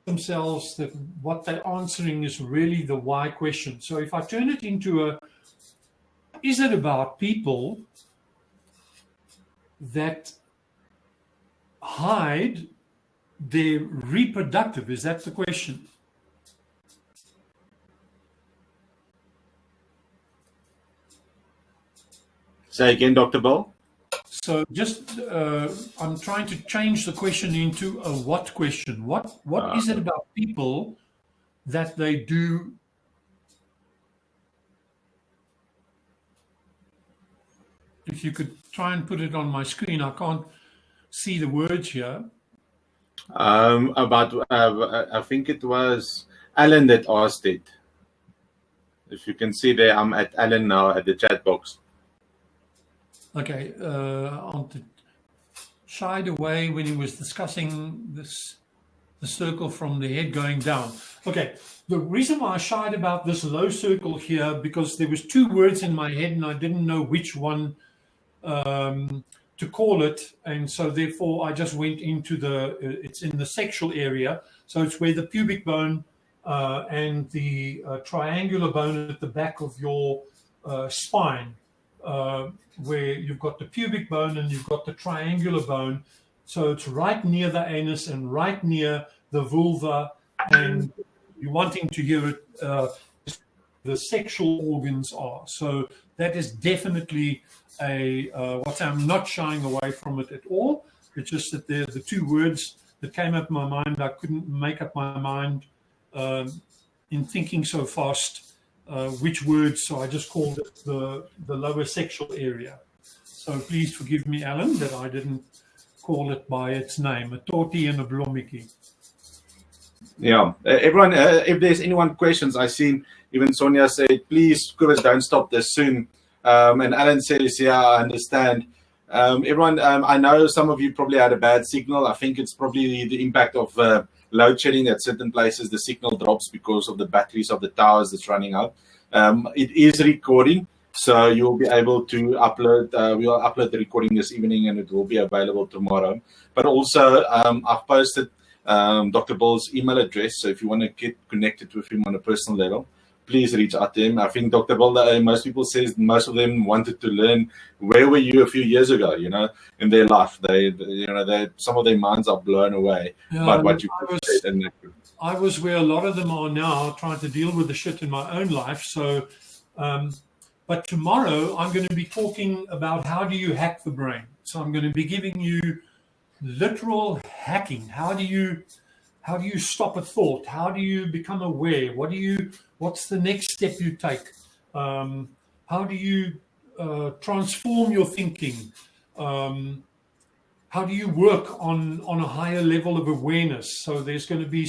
[SPEAKER 1] themselves that what they're answering is really the why question. So if I turn it into is it about people that hide their reproductive? Is that the question?
[SPEAKER 2] Say again, Dr. Bill.
[SPEAKER 1] So just, I'm trying to change the question into a what question. What is it about people that they do? If you could try and put it on my screen, I can't see the words here.
[SPEAKER 2] I think it was Alan that asked it. If you can see there, I'm at Alan now at the chat box.
[SPEAKER 1] Okay, shied away when he was discussing the circle from the head going down. Okay, the reason why I shied about this low circle here, because there was two words in my head and I didn't know which one to call it, and so therefore I just went into it's in the sexual area, so it's where the pubic bone and the triangular bone at the back of your spine, where you've got the pubic bone and you've got the triangular bone. So it's right near the anus and right near the vulva, and you're wanting to hear it, the sexual organs are. So that is definitely what I'm not shying away from it at all. It's just that there's the two words that came up in my mind. I couldn't make up my mind in thinking so fast which words, so I just called it the lower sexual area. So please forgive me, Alan, that I didn't call it by its name, a tortie and a blommetjie.
[SPEAKER 2] Yeah, everyone, if there's anyone questions, I see Even Sonia said, please, Cobus, don't stop this soon. And Alan says, yeah, I understand. Everyone, I know some of you probably had a bad signal. I think it's probably the impact of load shedding at certain places. The signal drops because of the batteries of the towers that's running out. It is recording, so you'll be able to upload. We'll upload the recording this evening, and it will be available tomorrow. But also, I've posted Dr. Bill's email address, so if you want to get connected with him on a personal level, please reach out to him. I think Dr. Bill, most people says most of them wanted to learn where were you a few years ago, in their life. Some of their minds are blown away by what you said.
[SPEAKER 1] I was where a lot of them are now, trying to deal with the shit in my own life. So, but tomorrow I'm going to be talking about how do you hack the brain. So I'm going to be giving you literal hacking. How do you stop a thought? How do you become aware? What's the next step you take? How do you transform your thinking? How do you work on a higher level of awareness? So there's going to be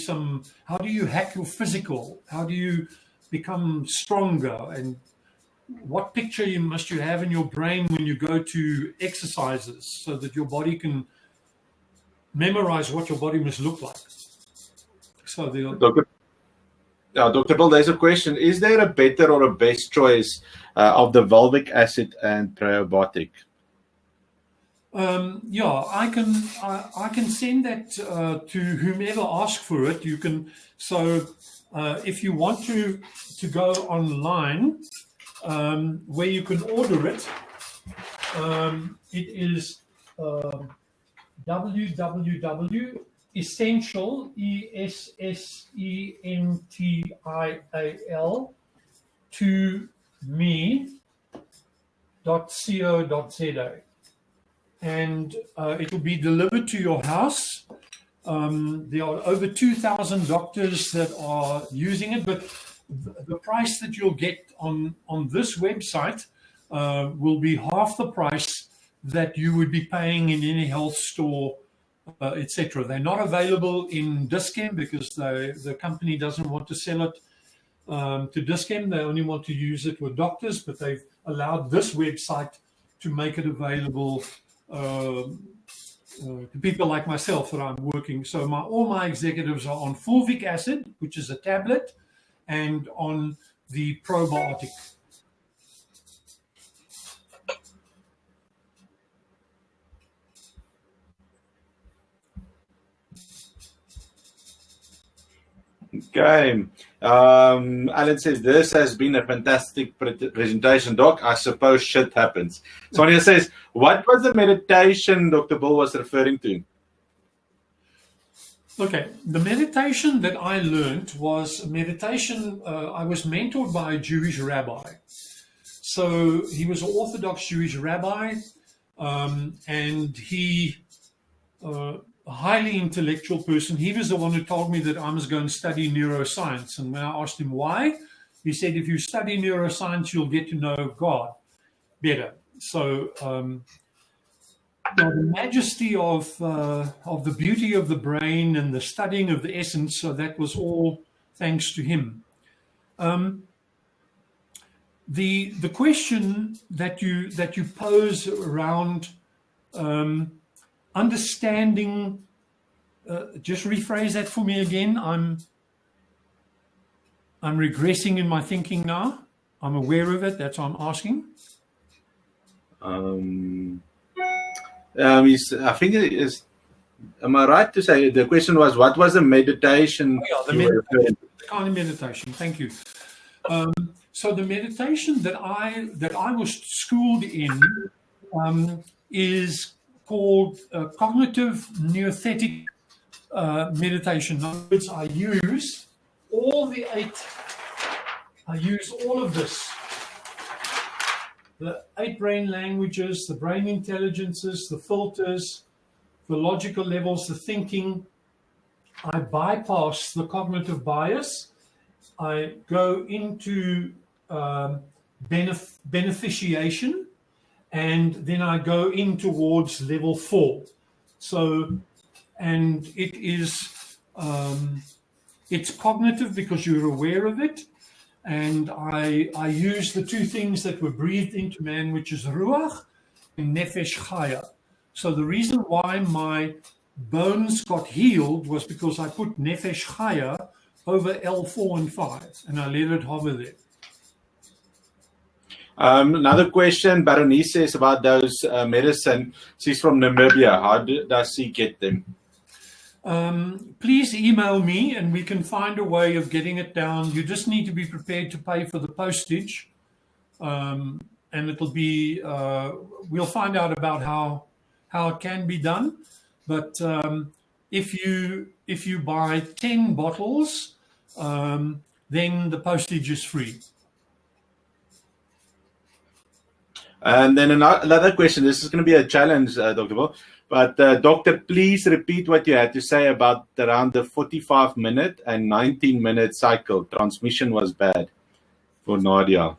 [SPEAKER 1] how do you hack your physical? How do you become stronger? And what picture must you have in your brain when you go to exercises so that your body can memorize what your body must look like? So
[SPEAKER 2] Dr. Bill, there's a question. Is there a better or a best choice of the valvic acid and probiotic?
[SPEAKER 1] Yeah, I can send that to whomever asks for it. You can. So if you want to go online, where you can order it, it is www.essential ESSENTIAL to me.co.za, and it will be delivered to your house. There are over 2,000 doctors that are using it, but the price that you'll get on this website will be half the price that you would be paying in any health store, etc. They're not available in Dis-Chem because the company doesn't want to sell it to Dis-Chem. They only want to use it with doctors, but they've allowed this website to make it available to people like myself that I'm working. So all my executives are on fulvic acid, which is a tablet, and on the probiotic.
[SPEAKER 2] Okay. Alan says, this has been a fantastic presentation, Doc. I suppose shit happens. Sonia says, what was the meditation Dr. Bill was referring to?
[SPEAKER 1] Okay. The meditation that I learned was meditation. I was mentored by a Jewish rabbi. So he was an Orthodox Jewish rabbi, and he... a highly intellectual person. He was the one who told me that I must go and study neuroscience. And when I asked him why, he said, if you study neuroscience, you'll get to know God better. So the majesty of the beauty of the brain and the studying of the essence, so that was all thanks to him. The question that you pose around understanding, just rephrase that for me again. I'm regressing in my thinking now. I'm aware of it. That's what I'm asking.
[SPEAKER 2] I think it is. Am I right to say the question was, what was the meditation?
[SPEAKER 1] The kind of meditation. Thank you. So the meditation that I was schooled in is called cognitive neothetic meditation. In other words, I use all of this. The 8 brain languages, the brain intelligences, the filters, the logical levels, the thinking. I bypass the cognitive bias. I go into beneficiation, and then I go in towards level 4. So, and it is, it's cognitive because you're aware of it. and I use the two things that were breathed into man, which is ruach and nefesh chaya. So the reason why my bones got healed was because I put nefesh chaya over L4 and 5, and I let it hover there.
[SPEAKER 2] Another question, Berenice says about those medicine. She's from Namibia. How does she get them?
[SPEAKER 1] Please email me and we can find a way of getting it down. You just need to be prepared to pay for the postage. And it'll be, we'll find out about how it can be done. But if you buy 10 bottles, then the postage is free.
[SPEAKER 2] And then another question. This is going to be a challenge, Dr. Bill. But doctor, please repeat what you had to say about around the 45-minute and 19-minute cycle. Transmission was bad for Nadia.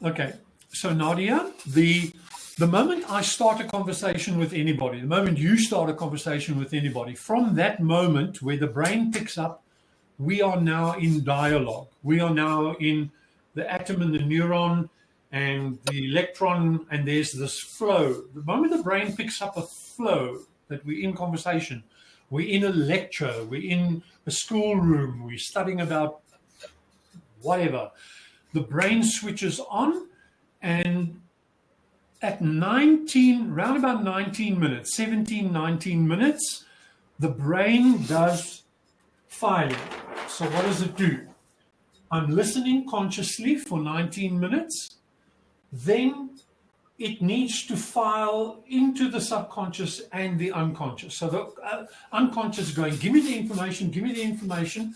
[SPEAKER 1] Okay. So Nadia, the moment I start a conversation with anybody, the moment you start a conversation with anybody, from that moment where the brain picks up, we are now in dialogue. We are now in the atom and the neuron and the electron, and there's this flow. The moment the brain picks up a flow that we're in conversation, we're in a lecture, we're in a schoolroom, we're studying about whatever, the brain switches on, and at round about 19 minutes, 17, 19 minutes, the brain does filing. So what does it do? I'm listening consciously for 19 minutes. Then it needs to file into the subconscious and the unconscious. So the unconscious is going, give me the information.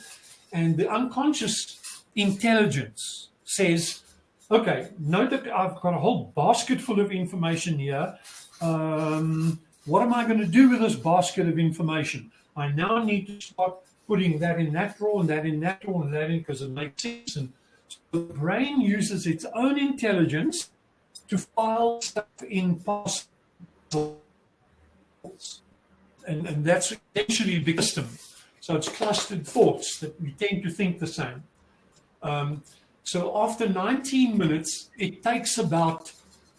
[SPEAKER 1] And the unconscious intelligence says, okay, note that I've got a whole basket full of information here. What am I going to do with this basket of information? I now need to start putting that in that drawer and that in that drawer and that in, because it makes sense. And so the brain uses its own intelligence to file stuff in past, and that's essentially the system. So it's clustered thoughts that we tend to think the same. So after 19 minutes, it takes about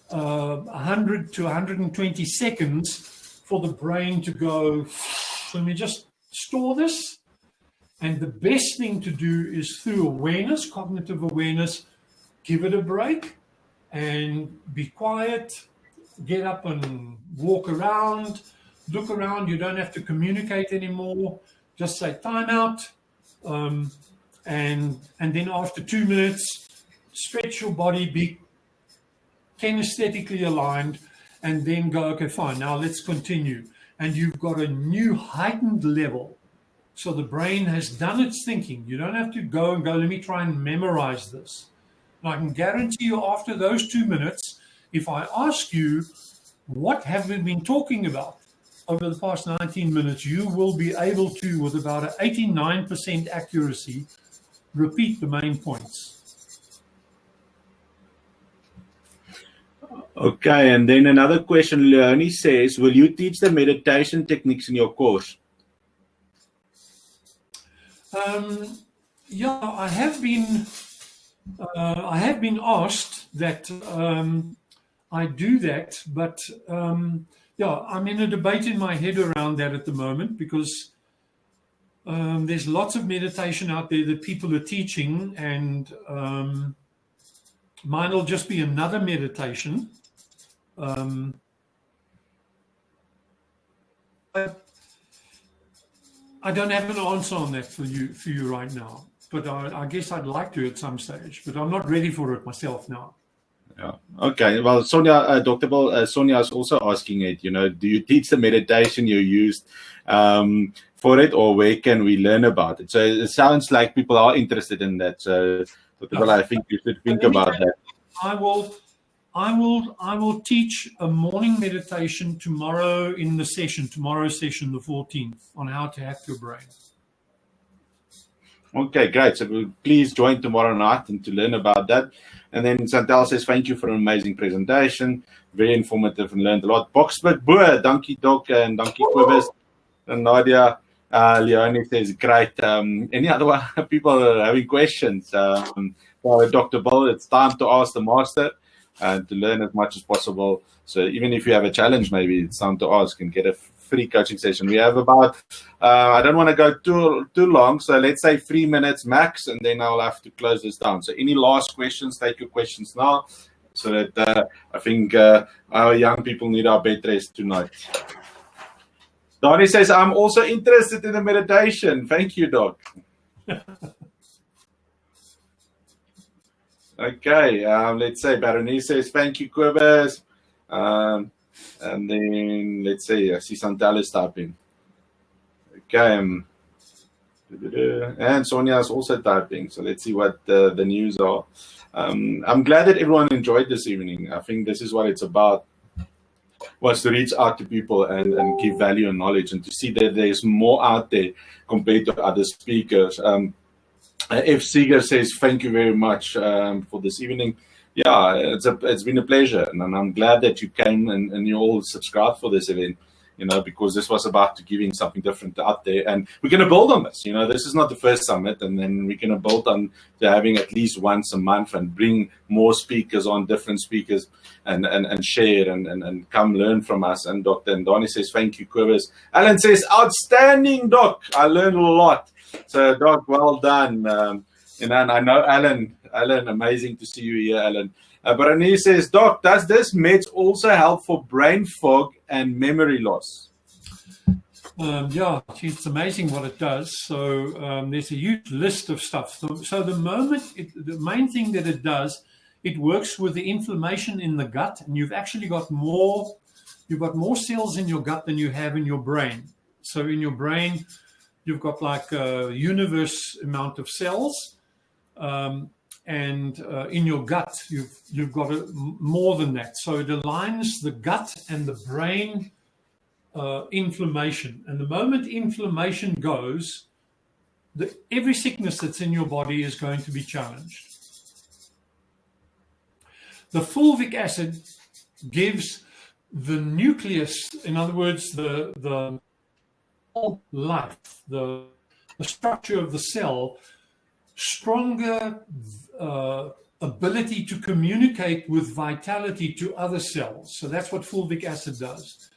[SPEAKER 1] 100 to 120 seconds for the brain to go, let me just store this. And the best thing to do is through awareness, cognitive awareness, give it a break and be quiet, get up and walk around, look around. You don't have to communicate anymore. Just say time out. And then after 2 minutes, stretch your body, be kinesthetically aligned, and then go, okay, fine, now let's continue. And you've got a new heightened level. So the brain has done its thinking. You don't have to go, let me try and memorize this. And I can guarantee you after those 2 minutes, if I ask you, what have we been talking about over the past 19 minutes, you will be able to, with about an 89% accuracy, repeat the main points.
[SPEAKER 2] Okay, and then another question, Leonie says, will you teach the meditation techniques in your course?
[SPEAKER 1] Yeah, I have been asked that I do that, but yeah, I'm in a debate in my head around that at the moment, because there's lots of meditation out there that people are teaching, and mine will just be another meditation. I don't have an answer on that for you right now, but I guess I'd like to at some stage, but I'm not ready for it myself now.
[SPEAKER 2] Yeah. Okay. Well, Sonia, Dr. Bill, Sonia is also asking it, do you teach the meditation you used for it, or where can we learn about it? So it sounds like people are interested in that. So, Dr. Bill, I think you should think about that.
[SPEAKER 1] I will teach a morning meditation tomorrow in the session, tomorrow's session, the 14th, on how to hack your brain.
[SPEAKER 2] Okay, great. So please join tomorrow night and to learn about that. And then Chantal says, thank you for an amazing presentation. Very informative and learned a lot. Boksburg Boer, dankie Doc, and dankie Kobus and Nadia. Leonie says, great. Any other people having questions? For Dr. Bill, it's time to ask the master and to learn as much as possible. So even if you have a challenge, maybe it's time to ask and get a free coaching session. We have about, I don't want to go too long, so let's say 3 minutes max, and then I'll have to close this down. So any last questions, take your questions now, so that I think our young people need our bed rest tonight. Donnie says, I'm also interested in the meditation. Thank you, Doc. Okay, let's say Berenice says, thank you, Kobus. And then let's see, I see Santal is typing. Okay. And Sonia is also typing. So let's see what the news are. I'm glad that everyone enjoyed this evening. I think this is what it's about, was to reach out to people and give value and knowledge, and to see that there's more out there compared to other speakers. F. Seeger says, thank you very much for this evening. Yeah, it's been a pleasure, and I'm glad that you came and you all subscribed for this event, because this was about to giving something different out there, and we're going to build on this. This is not the first summit, and then we're going to build on to having at least once a month and bring more speakers on, different speakers, and share and come learn from us. And Dr. Ndani says, thank you, Kobus. Alan says, outstanding, Doc. I learned a lot. So, Doc, well done. And I know Alan, amazing to see you here, Alan. Berenice says, Doc, does this meds also help for brain fog and memory loss?
[SPEAKER 1] Yeah, it's amazing what it does. So there's a huge list of stuff. So the main thing that it does, it works with the inflammation in the gut, and you've actually got more cells in your gut than you have in your brain. So in your brain, you've got like a universe amount of cells. And in your gut, you've got more than that. So it aligns the gut and the brain inflammation. And the moment inflammation goes, every sickness that's in your body is going to be challenged. The fulvic acid gives the nucleus, in other words, the life, the structure of the cell, stronger ability to communicate with vitality to other cells. So that's what fulvic acid does.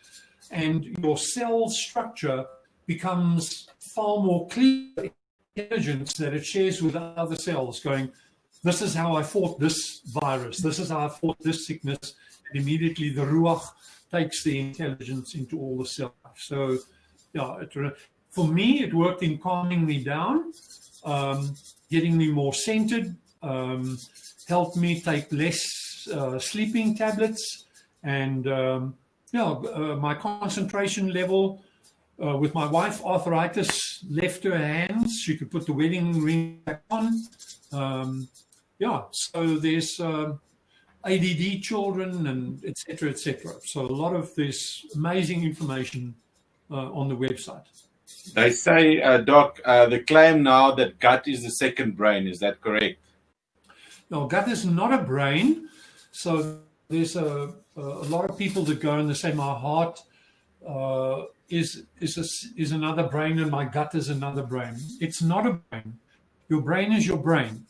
[SPEAKER 1] And your cell structure becomes far more clear intelligence that it shares with other cells, going, this is how I fought this virus, this is how I fought this sickness. And immediately the ruach takes the intelligence into all the cells. So yeah, for me, it worked in calming me down, getting me more centered, helped me take less sleeping tablets, and my concentration level with my wife, arthritis left her hands. She could put the wedding ring back on. So there's ADD children and et cetera, et cetera. So a lot of this amazing information on the website.
[SPEAKER 2] They say, Doc, the claim now that gut is the second brain. Is that correct?
[SPEAKER 1] No, gut is not a brain. So there's a lot of people that go and they say my heart is another brain and my gut is another brain. It's not a brain. Your brain is your brain.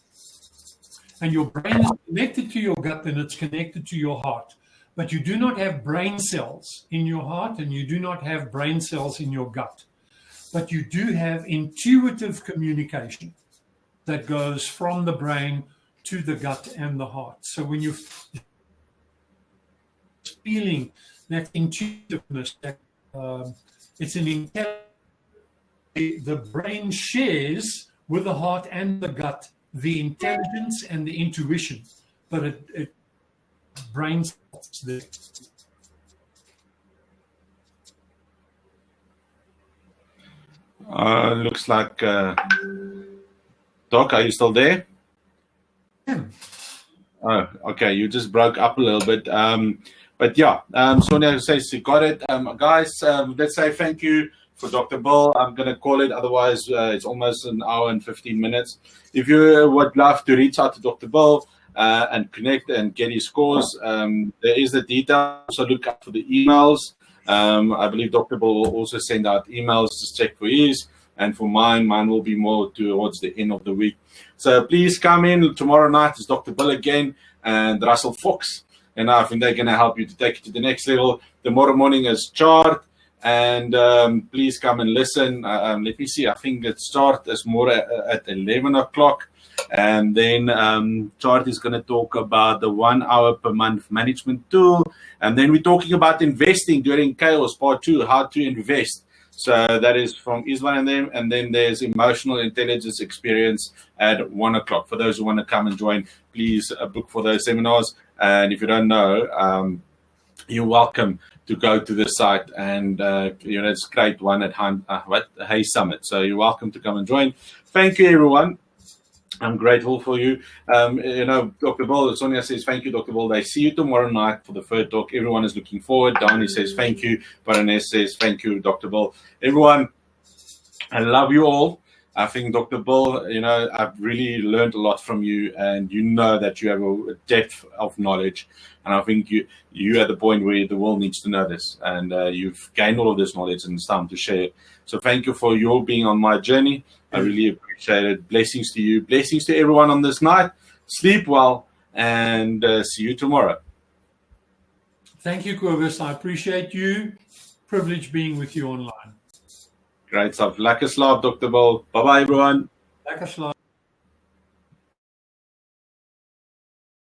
[SPEAKER 1] And your brain is connected to your gut and it's connected to your heart. But you do not have brain cells in your heart and you do not have brain cells in your gut. But you do have intuitive communication that goes from the brain to the gut and the heart. So when you're feeling that intuitiveness, that it's an intelligence, the brain shares with the heart and the gut the intelligence and the intuition, but it brain cells there.
[SPEAKER 2] Looks like Doc, are you still there?
[SPEAKER 1] Yeah.
[SPEAKER 2] Oh, okay. You just broke up a little bit. But yeah, Sonia says you got it. Guys, let's say thank you for Dr. Bill. I'm going to call it. Otherwise, it's almost an hour and 15 minutes. If you would love to reach out to Dr. Bill and connect and get his scores, there is the details. So look up for the emails. I believe Dr. Bill will also send out emails to check for his. And for mine will be more towards the end of the week. So please come in. Tomorrow night is Dr. Bill again and Russell Fox. And I think they're going to help you to take it to the next level. Tomorrow morning is Chart. And please come and listen. Let me see. I think the Chart is more at 11 o'clock. And then Chart is going to talk about the 1 hour per month management tool. And then we're talking about investing during chaos, part 2, how to invest. So that is from Iswan and them. And then there's emotional intelligence experience at 1 o'clock. For those who want to come and join, please book for those seminars. And if you don't know, you're welcome to go to the site. And, it's a great one at Hay Summit. So you're welcome to come and join. Thank you, everyone. I'm grateful for you. Dr. Bill, Sonia says, thank you, Dr. Bill. They see you tomorrow night for the third talk. Everyone is looking forward. Dani says, thank you. Baroness says, thank you, Dr. Bill. Everyone, I love you all. I think, Dr. Bill, I've really learned a lot from you, and you know that you have a depth of knowledge. And I think you at the point where the world needs to know this, and you've gained all of this knowledge, and it's time to share it. So thank you for your being on my journey. I really appreciate it. Blessings to you. Blessings to everyone on this night. Sleep well, and see you tomorrow.
[SPEAKER 1] Thank you, Cobus. I appreciate you. Privilege being with you online.
[SPEAKER 2] Great stuff. Lekker slaap, Dr. Bill. Bye-bye, everyone.
[SPEAKER 1] Lekker slaap.